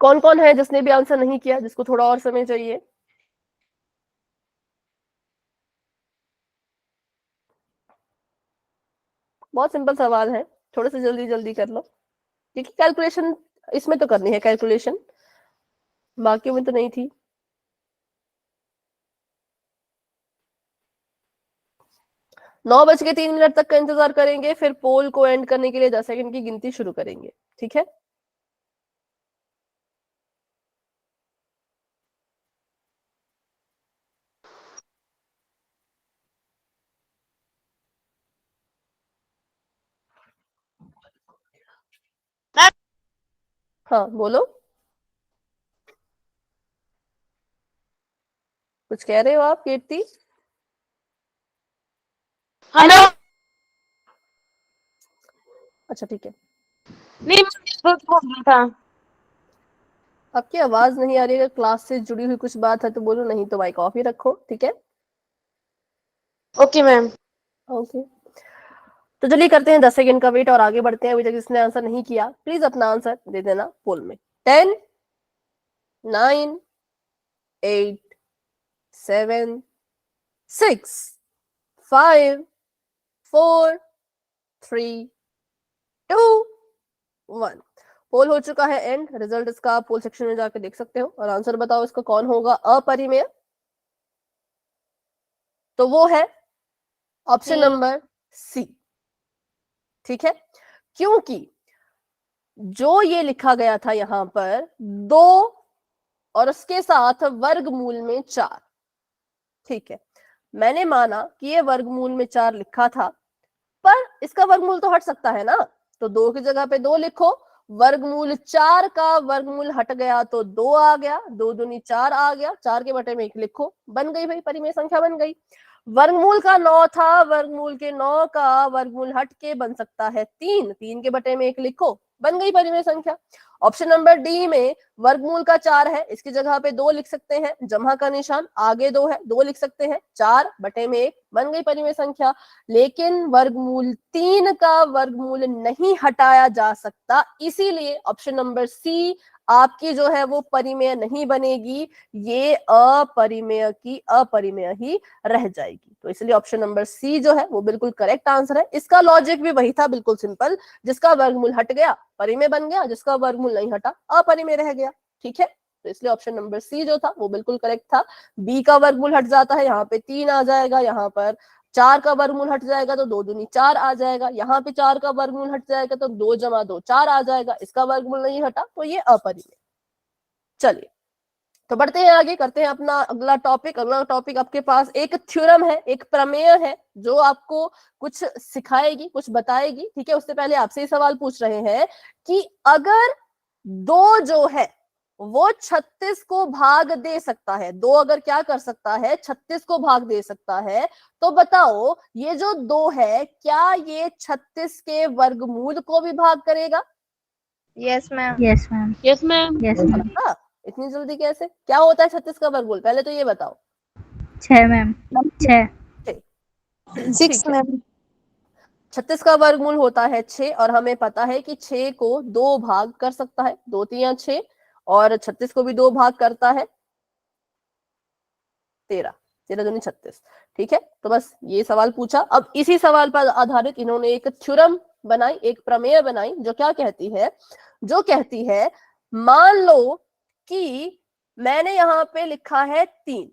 कौन कौन है जिसने भी आंसर नहीं किया, जिसको थोड़ा और समय चाहिए? बहुत सिंपल सवाल है, थोड़े से जल्दी जल्दी कर लो, क्योंकि कैलकुलेशन इसमें तो करनी है, कैलकुलेशन बाकी में तो नहीं थी। 9:03 तक का इंतजार करेंगे, फिर पोल को एंड करने के लिए 10 सेकंड की गिनती शुरू करेंगे, ठीक है? हाँ बोलो, कुछ कह रहे हो आप कीर्ति? हेलो। अच्छा ठीक है, नहीं बोल रहा था। आपकी आवाज नहीं आ रही है, अगर क्लास से जुड़ी हुई कुछ बात है तो बोलो, नहीं तो माइक ऑफ ही रखो, ठीक है? Okay ma'am. ओके, तो चलिए करते हैं 10 सेकंड का वेट और आगे बढ़ते हैं। अभी तक जिसने आंसर नहीं किया प्लीज अपना आंसर दे देना पोल में। 10 9 8 7 6 5 4 3 2 1। पोल हो चुका है एंड, रिजल्ट इसका आप पोल सेक्शन में जाकर देख सकते हो। और आंसर बताओ इसका कौन होगा अपरिमेय? तो वो है ऑप्शन नंबर सी, ठीक है? क्योंकि जो ये लिखा गया था यहां पर 2 और उसके साथ वर्गमूल में 4, ठीक है? मैंने माना कि ये वर्गमूल में 4 लिखा था, पर इसका वर्गमूल तो हट सकता है ना, तो 2 की जगह पे 2 लिखो। वर्गमूल 4 का वर्गमूल हट गया तो 2 आ गया, 2 दूनी 4 आ गया, 4 के बटे में 1 लिखो, बन गई भाई परिमेय संख्या, बन गई। वर्गमूल का 9 था, वर्गमूल के 9 का वर्गमूल हट के बन सकता है 3, 3 के बटे में 1 लिखो, बन गई परिमेय संख्या। ऑप्शन नंबर डी में वर्गमूल का 4 है, इसकी जगह पे 2 लिख सकते हैं, जमा का निशान आगे 2 है, 2 लिख सकते हैं, 4 बटे में 1, बन गई परिमेय संख्या। लेकिन वर्गमूल 3 का वर्गमूल नहीं हटाया जा सकता, इसीलिए ऑप्शन नंबर सी आपकी जो है वो परिमेय नहीं बनेगी, ये अपरिमेय की अपरिमेय ही रह जाएगी। तो इसलिए ऑप्शन नंबर सी जो है वो बिल्कुल करेक्ट आंसर है। इसका लॉजिक भी वही था, बिल्कुल सिंपल, जिसका वर्गमूल हट गया परिमेय बन गया, जिसका वर्गमूल नहीं हटा अपरिमेय रह गया, ठीक है? तो इसलिए ऑप्शन नंबर सी जो था वो बिल्कुल करेक्ट था। बी का वर्गमूल हट जाता है, यहाँ पे 3 आ जाएगा, यहाँ पर 4 का वर्गमूल हट जाएगा तो 2 दूनी 4 आ जाएगा, यहाँ पे 4 का वर्गमूल हट जाएगा तो 2 जमा 2 4 आ जाएगा, इसका वर्गमूल नहीं हटा तो ये अपरिमेय। चलिए तो बढ़ते हैं आगे, करते हैं अपना अगला टॉपिक। अगला टॉपिक आपके पास एक थ्योरम है, एक प्रमेय है, जो आपको कुछ सिखाएगी, कुछ बताएगी, ठीक है? उससे पहले आपसे ही सवाल पूछ रहे हैं कि अगर 2 जो है वो 36 को भाग दे सकता है, 2 अगर क्या कर सकता है, 36 को भाग दे सकता है, तो बताओ ये जो 2 है क्या ये 36 के वर्गमूल को भी भाग करेगा? Yes ma'am. Yes ma'am. Yes ma'am. Yes ma'am. हाँ, इतनी जल्दी कैसे? क्या होता है 36 का वर्गमूल, पहले तो ये बताओ। 6 मैम। 6। 6 मैम। 36 का वर्गमूल होता है 6 और हमें पता है कि 6 को 2 भाग कर सकता है, 2 3 6, और 36 को भी 2 भाग करता है 13, 13 दूनी 36, ठीक है? तो बस ये सवाल पूछा। अब इसी सवाल पर आधारित इन्होंने एक थ्योरम बनाई, एक प्रमेय बनाई, जो क्या कहती है, जो कहती है मान लो कि मैंने यहाँ पे लिखा है 3,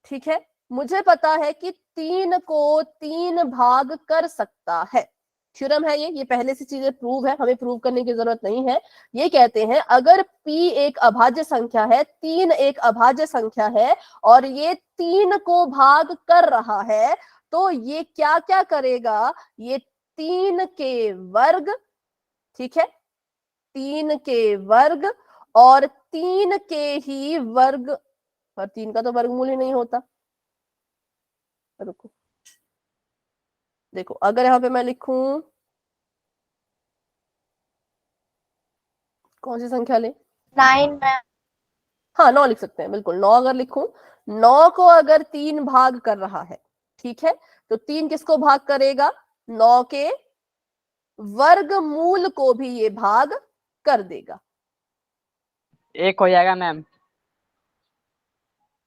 ठीक है? मुझे पता है कि 3 को 3 भाग कर सकता है, थ्योरम है ये पहले से चीजें प्रूव है, हमें प्रूव करने की जरूरत नहीं है। ये कहते हैं अगर p एक अभाज्य संख्या है, 3 एक अभाज्य संख्या है और ये 3 को भाग कर रहा है, तो ये क्या क्या करेगा, ये 3 के वर्ग, ठीक है, 3 के वर्ग और 3 के ही वर्ग, पर 3 का तो वर्गमूल ही नहीं होता। रुको, देखो अगर यहाँ पे मैं लिखूं, कौन सी संख्या ले, 9 मैम। हाँ 9 लिख सकते हैं, बिल्कुल 9 अगर लिखूं, 9 को अगर 3 भाग कर रहा है, ठीक है, तो 3 किसको भाग करेगा, 9 के वर्गमूल को भी ये भाग कर देगा। एक हो जाएगा मैम।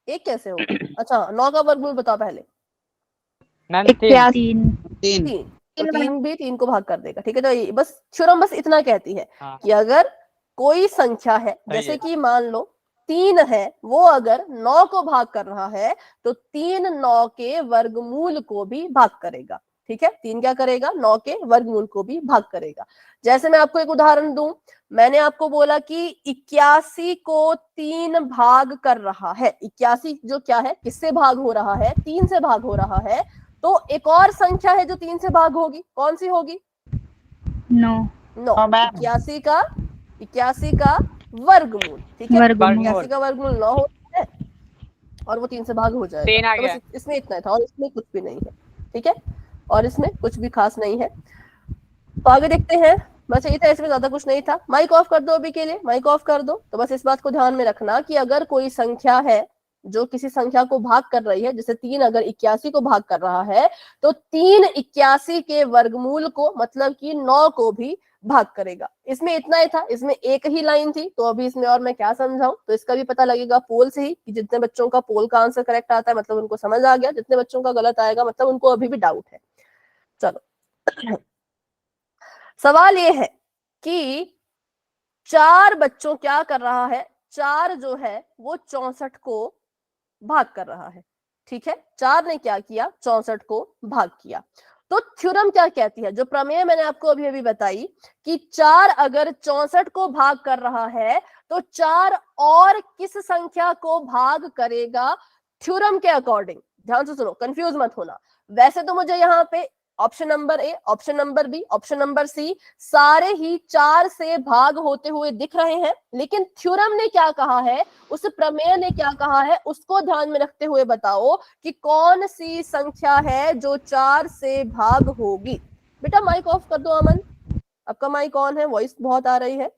एक कैसे होगा, अच्छा 9 का वर्गमूल बताओ पहले। मैम 3 3, तो 3 भी 3 को भाग कर देगा, ठीक है। तो ये बस थ्योरम बस इतना कहती है हाँ। कि अगर कोई संख्या है, जैसे कि मान लो 3 है, वो अगर 9 को भाग कर रहा है तो 3 9 के वर्गमूल को भी भाग करेगा, ठीक है। 3 क्या करेगा, 9 के वर्गमूल को भी भाग करेगा। जैसे मैं आपको एक उदाहरण दूं, मैंने आपको बोला कि 81 को 3 भाग कर रहा है। 81 जो क्या है, किससे भाग हो रहा है, 3 से भाग हो रहा है। तो एक और संख्या है जो 3 से भाग होगी, कौन सी होगी, 9 81 का वर्गमूल, ठीक है, वर्गमूल। 81 का वर्गमूल 9 होता है और वो 3 से भाग हो 3 जाएगा। आ तो गया। बस इसमें इतना था और इसमें कुछ भी नहीं है, ठीक है, और इसमें कुछ भी खास नहीं है। तो आगे देखते हैं, बस यही था, इसमें ज्यादा कुछ नहीं था। माइक ऑफ कर दो अभी के लिए, माइक ऑफ कर दो। तो बस इस बात को ध्यान में रखना कि अगर कोई संख्या है जो किसी संख्या को भाग कर रही है, जैसे 3 अगर 81 को भाग कर रहा है, तो 3 81 के वर्गमूल को, मतलब कि 9 को भी भाग करेगा। इसमें इतना ही था, इसमें एक ही लाइन थी, तो अभी इसमें और मैं क्या समझाऊं, तो इसका भी पता लगेगा पोल से ही कि जितने बच्चों का पोल का आंसर करेक्ट आता है मतलब उनको समझ आ गया, जितने बच्चों का गलत आएगा मतलब उनको अभी भी डाउट है। चलो सवाल ये है कि 4 बच्चों क्या कर रहा है, 4 जो है वो 64 को भाग कर रहा है, ठीक है। 4 ने क्या किया, 64 को भाग किया। तो थ्योरम क्या कहती है, जो प्रमेय मैंने आपको अभी अभी बताई कि 4 अगर 64 को भाग कर रहा है तो 4 और किस संख्या को भाग करेगा थ्योरम के अकॉर्डिंग। ध्यान से सुनो, कंफ्यूज मत होना। वैसे तो मुझे यहाँ पे option number A, option number B, option number C सारे ही 4 से भाग होते हुए दिख रहे हैं, लेकिन थ्योरम ने क्या कहा है, उस प्रमेय ने क्या कहा है, उसको ध्यान में रखते हुए बताओ कि कौन सी संख्या है जो 4 से भाग होगी। बेटा माइक ऑफ कर दो अमन, आपका माइक ऑन है, वॉइस बहुत आ रही है,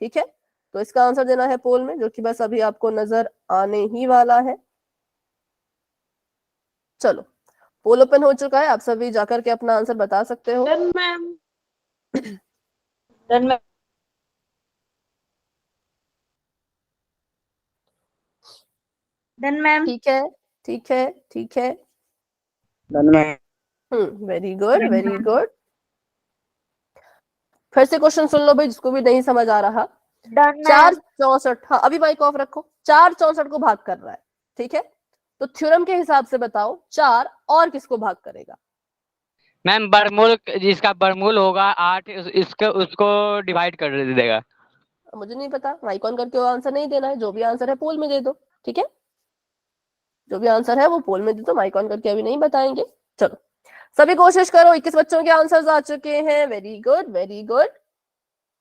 ठीक है। तो इसका आंसर देना है पोल में, जो कि बस अभी आपको नजर आने ही वाला है। चलो पोल ओपन हो चुका है, आप सभी जाकर के अपना आंसर बता सकते हो। Done ma'am. Done ma'am. Done ma'am. ठीक है, ठीक है, ठीक है, done ma'am. Very good, very good. फिर से क्वेश्चन सुन लो भाई, जिसको भी नहीं समझ आ रहा। डन 4 64, हाँ अभी माइक ऑफ रखो, 4 64 को भाग कर रहा है, ठीक है। तो थ्योरम के हिसाब से बताओ 4 और किसको भाग करेगा। मैम वर्गमूल, जिसका वर्गमूल होगा 8, इसको उसको डिवाइड कर देगा। मुझे नहीं पता, माइक ऑन करके वो आंसर नहीं देना है, जो भी आंसर है पोल में दे दो, ठीक है। जो भी आंसर है वो पोल में दे दो, माइक ऑन करके अभी नहीं बताएंगे। चलो सभी कोशिश करो, 21 बच्चों के आंसर्स आ चुके हैं, very good, very good.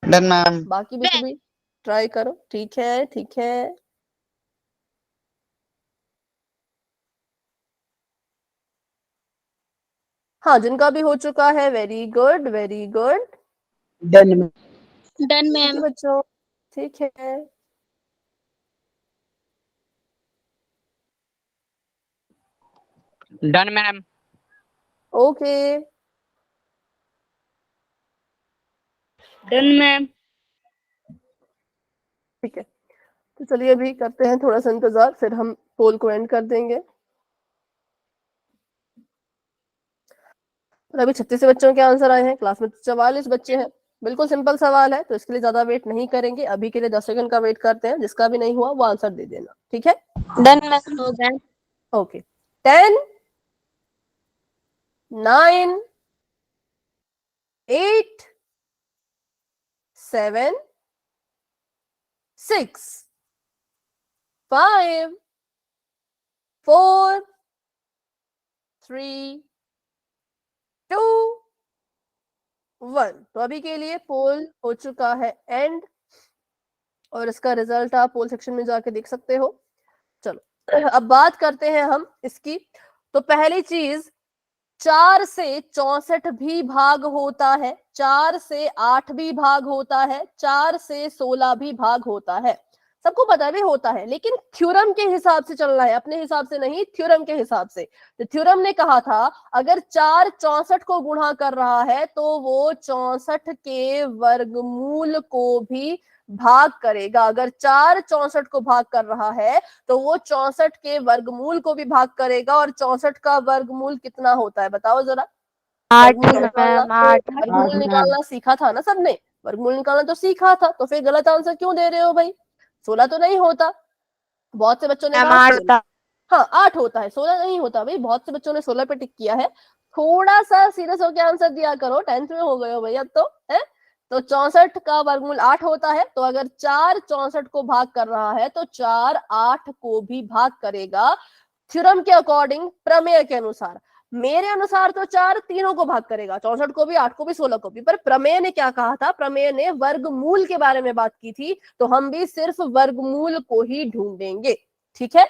Done ma'am. बाकी बच्चे भी ट्राई करो, ठीक है, ठीक है। हाँ जिनका भी हो चुका है, very good, very good. Done ma'am. Done ma'am बच्चों, ठीक है। Done ma'am. Okay done ma'am. ठीक है, तो चलिए अभी करते हैं थोड़ा सा इंतजार, फिर हम पोल को एंड कर देंगे। और अभी 36 बच्चों के आंसर आए हैं, क्लास में 44 बच्चे हैं। बिल्कुल सिंपल सवाल है, तो इसके लिए ज्यादा वेट नहीं करेंगे, अभी के लिए 10 सेकंड का वेट करते हैं, जिसका भी नहीं हुआ वो आंसर दे देना, ठीक है। Done ma'am. ओके 10 9 8 7 6 5 4 3 2 1। तो अभी के लिए पोल हो चुका है एंड, और इसका रिजल्ट आप पोल सेक्शन में जाके देख सकते हो। चलो अब बात करते हैं हम इसकी। तो पहली चीज, 4 से 64 भी भाग होता है, 4 से 8 भी भाग होता है, 4 से 16 भी भाग होता है, सबको पता भी होता है, लेकिन थ्योरम के हिसाब से चलना है, अपने हिसाब से नहीं, थ्योरम के हिसाब से। तो थ्योरम ने कहा था अगर 4 64 को गुणा कर रहा है तो वो 64 के वर्गमूल को भी भाग करेगा। अगर 4 64 को भाग कर रहा है तो वो 64 के वर्गमूल को भी भाग करेगा। और 64 का वर्गमूल कितना होता है बताओ जरा? 8 वर्गमूल निकालना, मैम 8 वर्गमूल निकालना सीखा था ना सबने? वर्गमूल निकालना तो सीखा था, तो फिर गलत आंसर क्यों दे रहे हो भाई? 16 तो नहीं होता, बहुत से बच्चों ने मैम कहा 8 16। हाँ 8 होता है, 16 नहीं होता भाई, बहुत से बच्चों ने 16 पे टिक किया है। थोड़ा सा सीरियस होकर आंसर दिया करो, 10th में हो गए हो भाई अब तो, है? तो 64 का वर्गमूल 8 होता है, तो अगर 4 64 को भाग कर रहा है तो 4 8 को भी भाग करेगा। थ्योरम के अकॉर्डिंग, प्रमेय के अनुसार, मेरे अनुसार तो 4 तीनों को भाग करेगा, 64 को भी, 8 को भी, 16 को भी। पर प्रमेय ने क्या कहा था? प्रमेय ने वर्गमूल के बारे में बात की थी, तो हम भी सिर्फ वर्गमूल को ही ढूंढेंगे। ठीक है,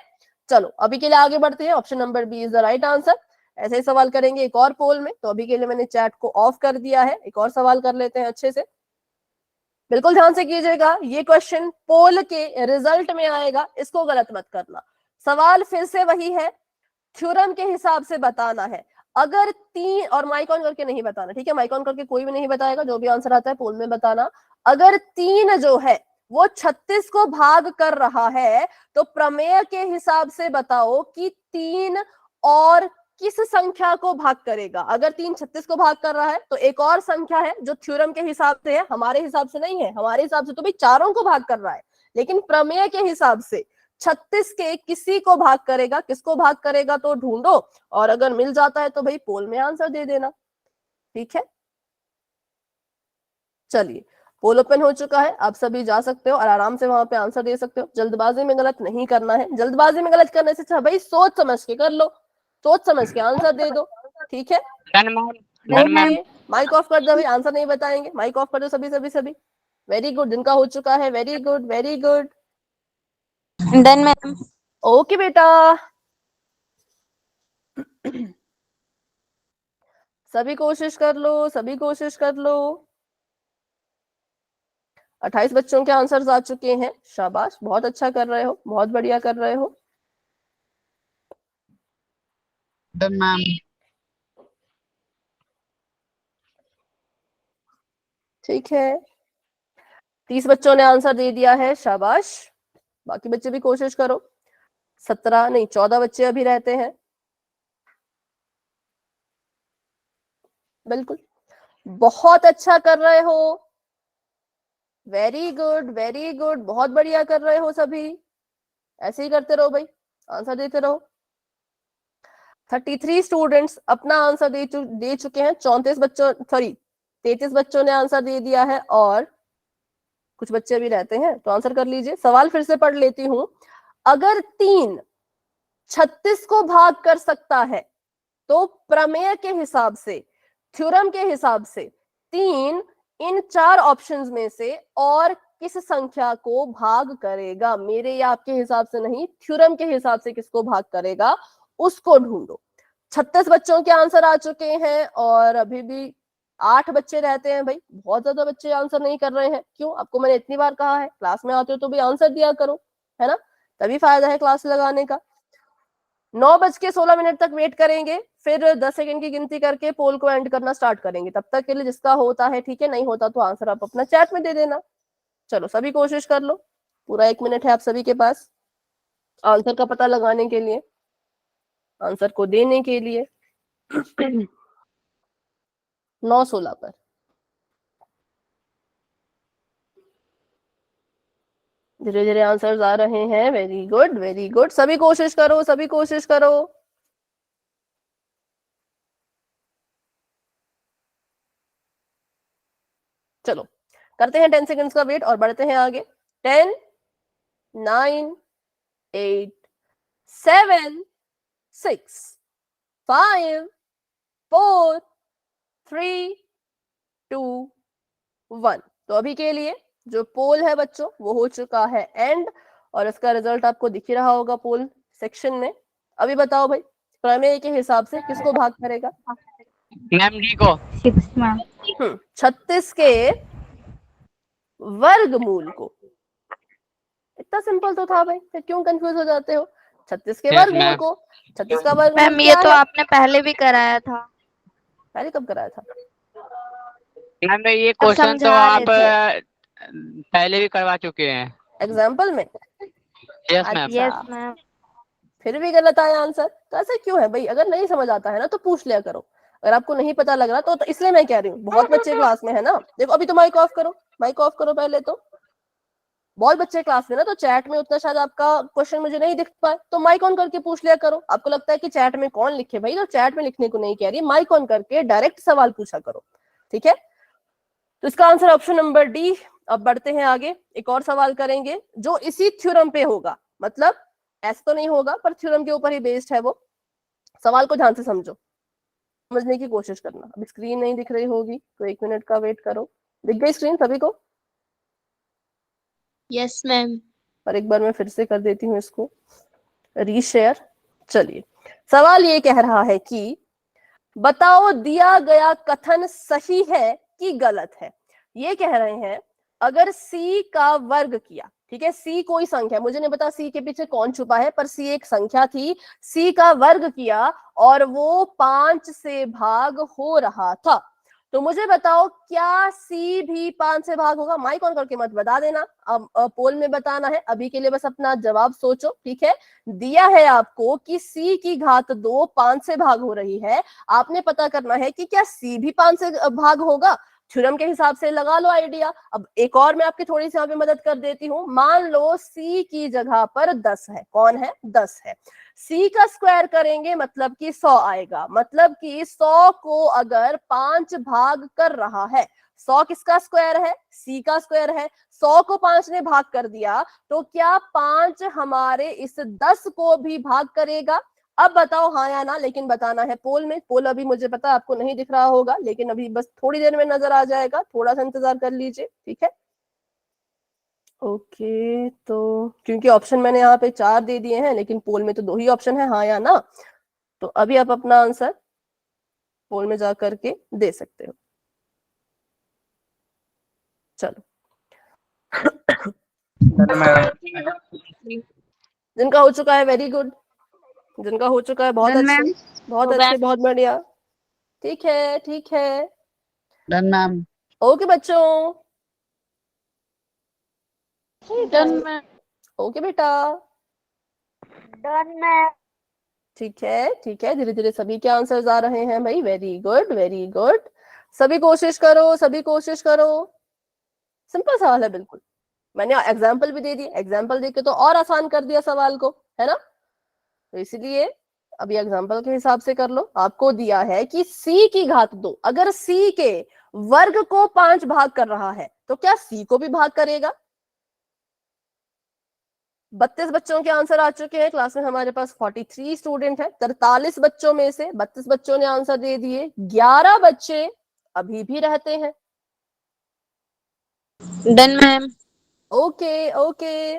चलो अभी के लिए आगे बढ़ते हैं। Option number B is the right answer. ऐसे ही सवाल करेंगे एक और पोल में। तो अभी के लिए मैंने चैट को ऑफ कर दिया है, एक और सवाल कर लेते हैं अच्छे से। बिल्कुल ध्यान से कीजिएगा, ये क्वेश्चन पोल के रिजल्ट में आएगा, इसको गलत मत करना। सवाल फिर से वही है, थ्योरम के हिसाब से बताना है। अगर 3, और माइक ऑन करके नहीं बताना, ठीक है? माइक ऑन करके कोई भी नहीं बताएगा, जो भी आंसर आता है पोल में बताना। अगर 3 जो है वो 36 को भाग कर रहा है, तो प्रमेय के हिसाब से बताओ कि 3 और किस संख्या को भाग करेगा। अगर 3 36 को भाग कर रहा है तो एक और संख्या है जो थ्योरम के हिसाब से है, हमारे हिसाब से नहीं है। हमारे हिसाब से तो भाई चारों को भाग कर रहा है, लेकिन प्रमेय के हिसाब से 36 के किसी को भाग करेगा। किसको भाग करेगा तो ढूंढो, और अगर मिल जाता है तो भाई पोल में आंसर दे देना। ठीक है, चलिए पोल ओपन हो चुका है, आप सभी जा सकते हो और आराम से वहां पे आंसर दे सकते हो। जल्दबाजी में गलत नहीं करना है, जल्दबाजी में गलत करने से अच्छा भाई सोच समझ के कर लो, सोच समझ के आंसर दे दो। ठीक है, done ma'am, done ma'am. Mic off कर दो भाई, आंसर नहीं बताएंगे, माइक ऑफ कर दो सभी सभी सभी। वेरी गुड, जिनका हो चुका है, very good very good. Done ma'am. Okay बेटा, सभी कोशिश कर लो, सभी कोशिश कर लो। 28 बच्चों के आंसर्स आ चुके हैं, शाबाश, बहुत अच्छा कर रहे हो, बहुत बढ़िया कर रहे हो। Done ma'am. ठीक है, 30 बच्चों ने आंसर दे दिया है, शाबाश। बाकी बच्चे भी कोशिश करो। 17 नहीं, 14 बच्चे अभी रहते हैं। बिल्कुल, बहुत अच्छा कर रहे हो, वेरी गुड वेरी गुड, बहुत बढ़िया कर रहे हो सभी। ऐसे ही करते रहो भाई, आंसर देते रहो। 33 स्टूडेंट्स अपना आंसर दे चुके हैं। 34 बच्चों, सॉरी 33 बच्चों ने आंसर दे दिया है, और कुछ बच्चे भी रहते हैं, तो आंसर कर लीजिए। सवाल फिर से पढ़ लेती हूं। अगर 3 36 को भाग कर सकता है तो प्रमेय के हिसाब से, थ्योरम के हिसाब से 3 इन 4 ऑप्शंस में से और किस संख्या को भाग करेगा? मेरे या आपके हिसाब से नहीं, थ्योरम के हिसाब से किसको भाग करेगा उसको ढूंढो। 36 बच्चों के आंसर आ चुके हैं, और अभी भी 8 बच्चे रहते हैं भाई। बहुत ज्यादा बच्चे आंसर नहीं कर रहे हैं, क्यों? आपको मैंने इतनी बार कहा है, क्लास में आते हो तो भी आंसर दिया करो, है ना? तभी फायदा है क्लास लगाने का। 9:16 तक वेट करेंगे, फिर 10 सेकंड की गिनती करके पोल को एंड करना स्टार्ट करेंगे। तब तक के लिए जिसका होता है ठीक है, नहीं होता तो आंसर आप अपना चैट में दे देना। चलो सभी कोशिश कर लो, पूरा 1 मिनट है आप सभी के पास आंसर का पता लगाने के लिए, आंसर को देने के लिए। 9:16 पर धीरे धीरे आंसर्स आ रहे हैं। वेरी गुड वेरी गुड, सभी कोशिश करो, सभी कोशिश करो। चलो करते हैं 10 सेकंड्स का वेट और बढ़ते हैं आगे। 10, 9, 8, 7, 6, 5, 4, 3, 2, 1। तो अभी के लिए जो पोल है बच्चों वो हो चुका है एंड, और इसका रिजल्ट आपको दिख ही रहा होगा पोल सेक्शन में। अभी बताओ भाई, प्रमेय के हिसाब से किसको भाग करेगा? मैम डी को। 6 मैम। 36 के वर्गमूल को। इतना सिंपल तो था भाई, फिर क्यों कंफ्यूज हो जाते हो? 36 के Yes, वर्गमूल ma'am. को, 36 का वर्गमूल मैम ये क्या तो है? आपने पहले भी कराया था। पहले कब कराया था? मैम ये अब क्वेश्चन तो समझा आप रहे थे। पहले भी करवा चुके हैं। एग्जाम्पल में? Yes ma'am. अच्छा, यस मैम। फिर भी गलत आया आंसर, तो ऐसा क्यों है भाई? अगर नहीं समझ आता है ना तो पूछ लिया करो। अगर आपको नहीं पता लग रहा तो इसलिए मैं कह रही हूँ, बहुत बच्चे क्लास में है ना। देखो अभी तो माइक ऑफ करो, माइक ऑफ करो पहले तो। बहुत बच्चे क्लास में ना, तो चैट में उतना शायद आपका क्वेश्चन मुझे नहीं दिख पाए, तो माइक ऑन करके पूछ लिया करो। आपको लगता है कि चैट में कौन लिखे भाई, तो चैट में लिखने को नहीं कह रही, माइक ऑन करके डायरेक्ट सवाल पूछा करो, ठीक है? तो इसका आंसर ऑप्शन नंबर डी। अब बढ़ते हैं आगे, एक और सवाल करेंगे जो इसी थ्योरम पे होगा, मतलब ऐसा तो नहीं होगा पर थ्योरम के ऊपर ही बेस्ड है वो। सवाल को ध्यान से समझो, समझने की कोशिश करना। अभी स्क्रीन नहीं दिख रही होगी तो 1 मिनट का वेट करो। दिख गई स्क्रीन सभी को? Yes ma'am. पर एक बार मैं फिर से कर देती हूँ इसको रीशेयर। चलिए, सवाल ये कह रहा है कि बताओ दिया गया कथन सही है कि गलत है। ये कह रहे हैं अगर c का वर्ग किया, ठीक है, c कोई संख्या, मुझे नहीं पता c के पीछे कौन छुपा है, पर c एक संख्या थी, c का वर्ग किया और वो 5 से भाग हो रहा था, तो मुझे बताओ क्या c भी 5 से भाग होगा? माइक ऑन करके मत बता देना, अब पोल में बताना है। अभी के लिए बस अपना जवाब सोचो, ठीक है? दिया है आपको कि c की घात 2 5 से भाग हो रही है, आपने पता करना है कि क्या c भी 5 से भाग होगा। थ्योरम के हिसाब से लगा लो आइडिया। अब एक और मैं आपकी थोड़ी सी यहाँ पे मदद कर देती हूँ। मान लो c की जगह पर 10 है, कौन है? 10 है। c का स्क्वायर करेंगे मतलब कि 100 आएगा, मतलब कि 100 को अगर 5 भाग कर रहा है, 100 किसका स्क्वायर है? c का स्क्वायर है। 100 को 5 ने भाग कर दिया तो क्या 5 हमारे इस 10 को भी भाग करेगा? अब बताओ हाँ या ना, लेकिन बताना है पोल में। पोल अभी मुझे पता है आपको नहीं दिख रहा होगा, लेकिन अभी बस थोड़ी देर में नजर आ जाएगा, थोड़ा सा इंतजार कर लीजिए, ठीक है? ओके, तो क्योंकि ऑप्शन मैंने यहाँ पे 4 दे दिए हैं, लेकिन पोल में तो 2 ही ऑप्शन है, हाँ या ना। तो अभी आप अपना आंसर पोल में जा करके दे सकते हो। चलो जिनका हो चुका है वेरी गुड, जिनका हो चुका है बहुत डन अच्छे, मैम। बहुत अच्छे, बहुत बढ़िया, ठीक है, ठीक है। Done ma'am. ओके बच्चों, डन मैम। ओके बेटा, डन मैम। ठीक है, ठीक है। धीरे धीरे सभी के आंसर्स आ रहे हैं भाई, वेरी गुड, वेरी गुड। सभी कोशिश करो, सभी कोशिश करो। सिंपल सवाल है बिल्कुल, मैंने एग्जाम्पल भी दे दिया, एग्जाम्पल देके तो और आसान कर दिया सवाल को, है ना? तो इसलिए अभी एग्जाम्पल के हिसाब से कर लो। आपको दिया है कि c की घात 2 अगर c के वर्ग को 5 भाग कर रहा है तो क्या c को भी भाग करेगा? 32 बच्चों के आंसर आ चुके हैं। क्लास में हमारे पास 43 स्टूडेंट है। 43 बच्चों में से 32 बच्चों ने आंसर दे दिए, 11 बच्चे अभी भी रहते हैं। Done ma'am. Okay, okay,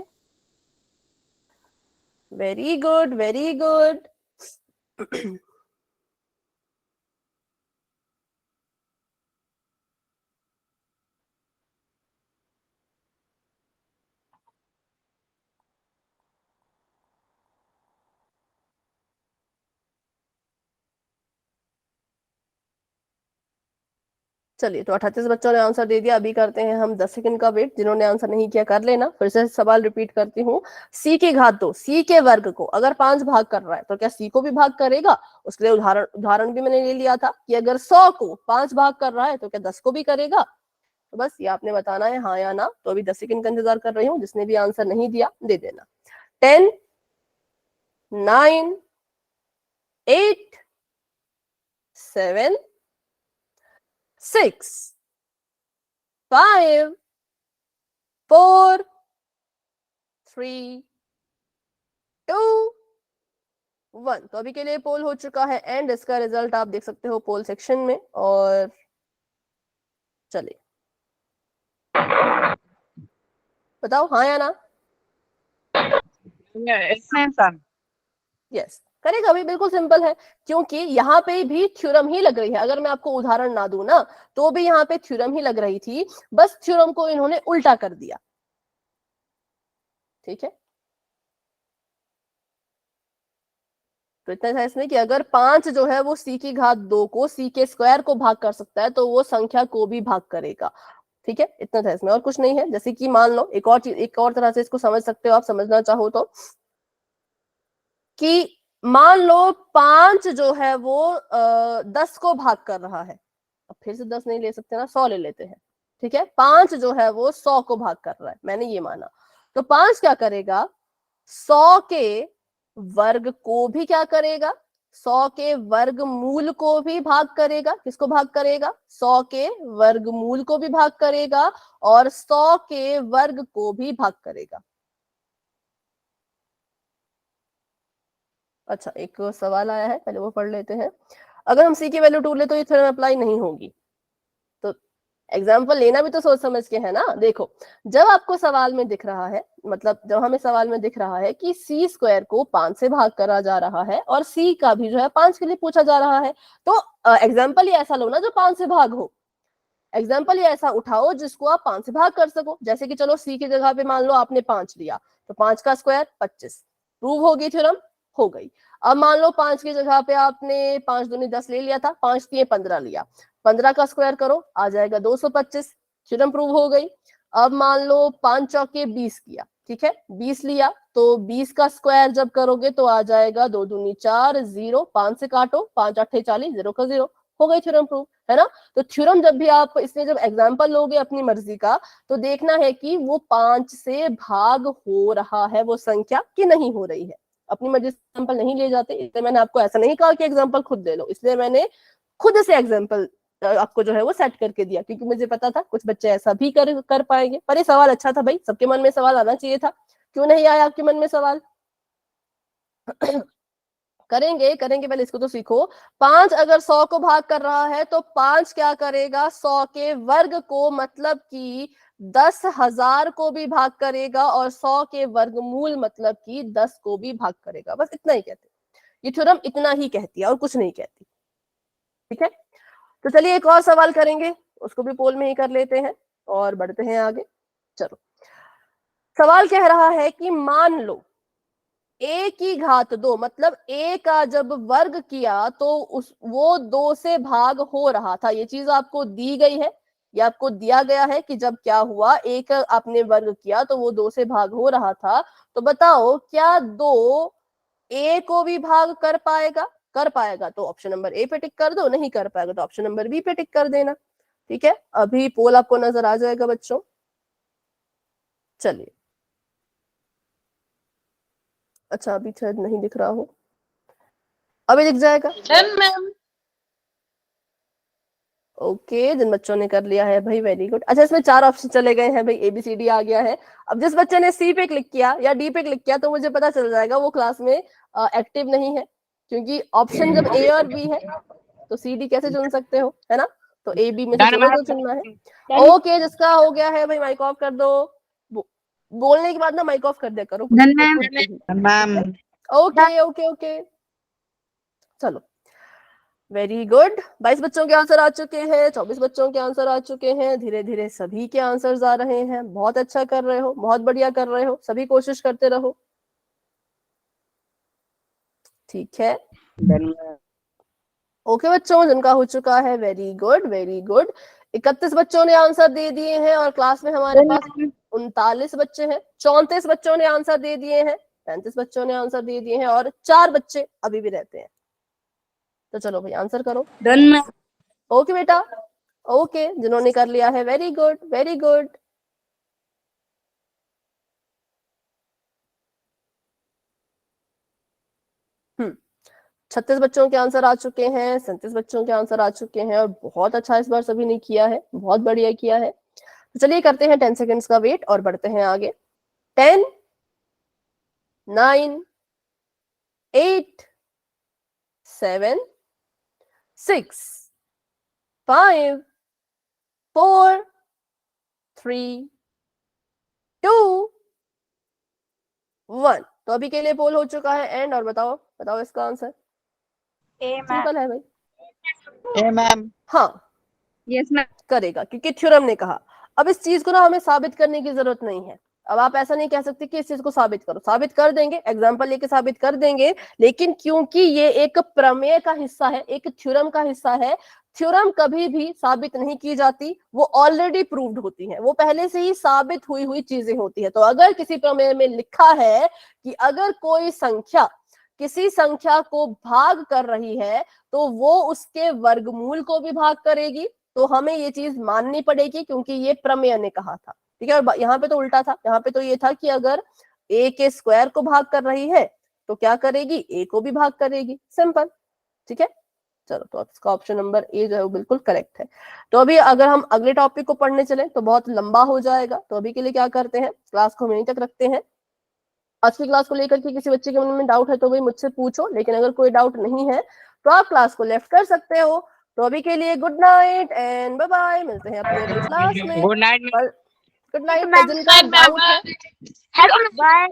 very good, very good. चलिए, तो 38 बच्चों ने आंसर दे दिया। अभी करते हैं हम 10 सेकंड का वेट। जिन्होंने आंसर नहीं किया कर लेना। फिर से सवाल रिपीट करती हूँ, c की घात 2 c के वर्ग को अगर 5 भाग कर रहा है तो क्या c को भी भाग करेगा? उसके लिए उदाहरण भी मैंने ले लिया था कि अगर 100 को 5 भाग कर रहा है तो क्या 10 को भी करेगा? तो बस ये आपने बताना है हाँ या ना। तो अभी 10 सेकंड का इंतजार कर रही हूँ, जिसने भी आंसर नहीं दिया दे देना। 10, 9, 8, 7, 6, 5 4 3 2 1। तो अभी के लिए पोल हो चुका है एंड इसका रिजल्ट आप देख सकते हो पोल सेक्शन में। और चलिए बताओ हाँ या ना। Yes correct. अभी बिल्कुल सिंपल है क्योंकि यहाँ पे भी थ्योरम ही लग रही है। अगर मैं आपको उदाहरण ना दूं ना तो भी यहाँ पे थ्योरम ही लग रही थी, बस थ्योरम को इन्होंने उल्टा कर दिया। ठीक है, तो इतना था इसमें कि अगर 5 जो है वो c की घात 2 को c के स्क्वायर को भाग कर सकता है तो वो संख्या को भी भाग करेगा। ठीक है, इतना था इसमें और कुछ नहीं है। जैसे कि मान लो एक और चीज, एक और तरह से इसको समझ सकते हो आप, समझना चाहो तो, कि मान लो 5 जो है वो 10 को भाग कर रहा है। अब फिर से 10 नहीं ले सकते ना, 100 ले लेते हैं। ठीक है, 5 जो है वो 100 को भाग कर रहा है, मैंने ये माना। तो 5 क्या करेगा, 100 के वर्ग को भी क्या करेगा, 100 के वर्गमूल को भी भाग करेगा। किसको भाग करेगा, 100 के वर्गमूल को भी भाग करेगा और 100 के वर्ग को भी भाग करेगा। अच्छा, एक सवाल आया है, पहले वो पढ़ लेते हैं। अगर हम c की वैल्यू 2 ले तो ये थ्योरम अप्लाई नहीं होगी। तो एग्जाम्पल लेना भी तो सोच समझ के है ना। देखो, जब आपको सवाल में दिख रहा है, मतलब जब हमें सवाल में दिख रहा है कि c स्क्वायर को 5 से भाग करा जा रहा है और c का भी जो है 5 के लिए पूछा जा रहा है, तो एग्जाम्पल ही ऐसा लो ना जो 5 से भाग हो। एग्जाम्पल ही ऐसा उठाओ जिसको आप 5 से भाग कर सको। जैसे कि चलो c की जगह पे मान लो आपने 5 लिया, तो 5 का स्क्वायर 25। प्रूव होगी थ्योरम, हो गई। अब मान लो 5 की जगह पे आपने 5 दूनी 10 ले लिया था, 5 दिए 15 लिया, 15 का स्क्वायर करो आ जाएगा 225। थ्योरम प्रूव हो गई। अब मान लो 5 चौके 20 किया, ठीक है, 20 लिया तो 20 का स्क्वायर जब करोगे तो आ जाएगा 2 दूनी 4, 0, 5 से काटो, 5 8 40, 0 का 0, हो गई थ्योरम प्रूव, है ना। तो थ्योरम जब भी आप इसमें जब एग्जांपल लोगे अपनी मर्जी का, तो देखना है कि वो 5 से भाग हो रहा है वो संख्या कि नहीं हो रही है। अपनी मर्जी से एग्जांपल नहीं ले जाते, इसलिए मैंने आपको ऐसा नहीं कहा कि एग्जांपल खुद ले लो, इसलिए मैंने खुद से एग्जांपल आपको जो है वो सेट करके दिया, क्योंकि मुझे पता था कुछ बच्चे ऐसा भी कर पाएंगे। पर ये सवाल अच्छा था भाई, सबके मन में सवाल आना चाहिए था, क्यों नहीं आया आपके मन में सवाल। करेंगे करेंगे, पहले इसको तो सीखो। 5 अगर 100 को भाग कर रहा है तो 5 क्या करेगा, 100 के वर्ग को, मतलब कि 10,000 को भी भाग करेगा और 100 के वर्गमूल मतलब कि 10 को भी भाग करेगा। बस इतना ही कहते, ये थ्योरम इतना ही कहती है और कुछ नहीं कहती। ठीक है, तो चलिए एक और सवाल करेंगे, उसको भी पोल में ही कर लेते हैं और बढ़ते हैं आगे। चलो, सवाल कह रहा है कि मान लो a की घात 2, मतलब a का जब वर्ग किया तो वो 2 से भाग हो रहा था। ये चीज आपको दी गई है, ये आपको दिया गया है कि जब क्या हुआ, एक आपने वर्ग किया तो वो 2 से भाग हो रहा था। तो बताओ क्या 2 a को भी भाग कर पाएगा? कर पाएगा तो ऑप्शन नंबर ए पे टिक कर दो, नहीं कर पाएगा तो ऑप्शन नंबर बी पे टिक कर देना। ठीक है, अभी पोल आपको नजर आ जाएगा बच्चों। चलिए, अच्छा अभी शायद नहीं दिख रहा हो, अभी दिख जाएगा। मैम ओके, जिन बच्चों ने कर लिया है भाई वेरी गुड। अच्छा, इसमें 4 ऑप्शन चले गए हैं भाई, ABCD आ गया है। अब जिस बच्चे ने सी पे क्लिक किया या डी पे क्लिक किया तो मुझे पता चल जाएगा वो क्लास में एक्टिव नहीं है, क्योंकि ऑप्शन जब ए और बी है तो CD कैसे चुन सकते हो, है ना। तो AB में से डन चुनो मैम। जो चुनना है। ओके, जिसका हो गया है भाई माइक ऑफ कर दो। बोलने के बाद ना माइक ऑफ कर दिया करो। मैम ओके ओके ओके, चलो वेरी गुड। 22 बच्चों के आंसर आ चुके हैं, 24 बच्चों के आंसर आ चुके हैं, धीरे धीरे सभी के आंसर्स आ रहे हैं। बहुत अच्छा कर रहे हो, बहुत बढ़िया कर रहे हो, सभी कोशिश करते रहो। ठीक है, ओके बच्चों, जिनका हो चुका है वेरी गुड वेरी गुड। 31 बच्चों ने आंसर दे दिए हैं और क्लास में हमारे पास 39 बच्चे हैं। 34 बच्चों ने आंसर दे दिए हैं, 35 बच्चों ने आंसर दे दिए हैं और 4 बच्चे अभी भी रहते हैं। तो चलो भाई आंसर करो। Done ma'am. ओके बेटा, ओके, जिन्होंने कर लिया है वेरी गुड वेरी गुड। हम्म, 36 बच्चों के आंसर आ चुके हैं, 37 बच्चों के आंसर आ चुके हैं और बहुत अच्छा इस बार सभी ने किया है, बहुत बढ़िया किया है। चलिए करते हैं 10 सेकेंड्स का वेट और बढ़ते हैं आगे। 10, 9, 8, 7, 6, 5, 4, 3, 2, 1। तो अभी के लिए पोल हो चुका है एंड। और बताओ बताओ इसका आंसर। ए मैम। सिंपल है भाई। ए मैम। हाँ यस मैम। करेगा क्योंकि थ्योरम ने कहा। अब इस चीज को ना हमें साबित करने की जरूरत नहीं है। अब आप ऐसा नहीं कह सकते कि इस चीज को साबित करो, साबित कर देंगे, एग्जांपल लेके साबित कर देंगे, लेकिन क्योंकि ये एक प्रमेय का हिस्सा है, एक थ्योरम का हिस्सा है, थ्योरम कभी भी साबित नहीं की जाती, वो ऑलरेडी प्रूव्ड होती है, वो पहले से ही साबित हुई हुई चीजें होती है। तो अगर किसी प्रमेय में लिखा है कि अगर कोई संख्या किसी संख्या को भाग कर रही है तो वो उसके वर्गमूल को भी भाग करेगी, तो हमें ये चीज माननी पड़ेगी क्योंकि ये प्रमेय ने कहा था। ठीक है। और यहाँ पे तो उल्टा था, यहाँ पे तो ये था कि अगर a के स्क्वायर को भाग कर रही है तो क्या करेगी, a को भी भाग करेगी। सिंपल। ठीक है। चलो तो इसका ऑप्शन नंबर ए जो है वो बिल्कुल करेक्ट है। तो अभी अगर हम अगले टॉपिक को पढ़ने चले तो बहुत लंबा हो जाएगा, तो अभी के लिए क्या करते हैं, क्लास को हम यहीं तक रखते हैं। आज की क्लास को लेकर के किसी बच्चे के मन में डाउट है तो वही मुझसे पूछो, लेकिन अगर कोई डाउट नहीं है तो आप क्लास को लेफ्ट कर सकते हो। तो अभी के लिए good night and bye bye, मिलते हैं अपनी अगली क्लास में। Good night. Good night. जिनका डाउट है बाय।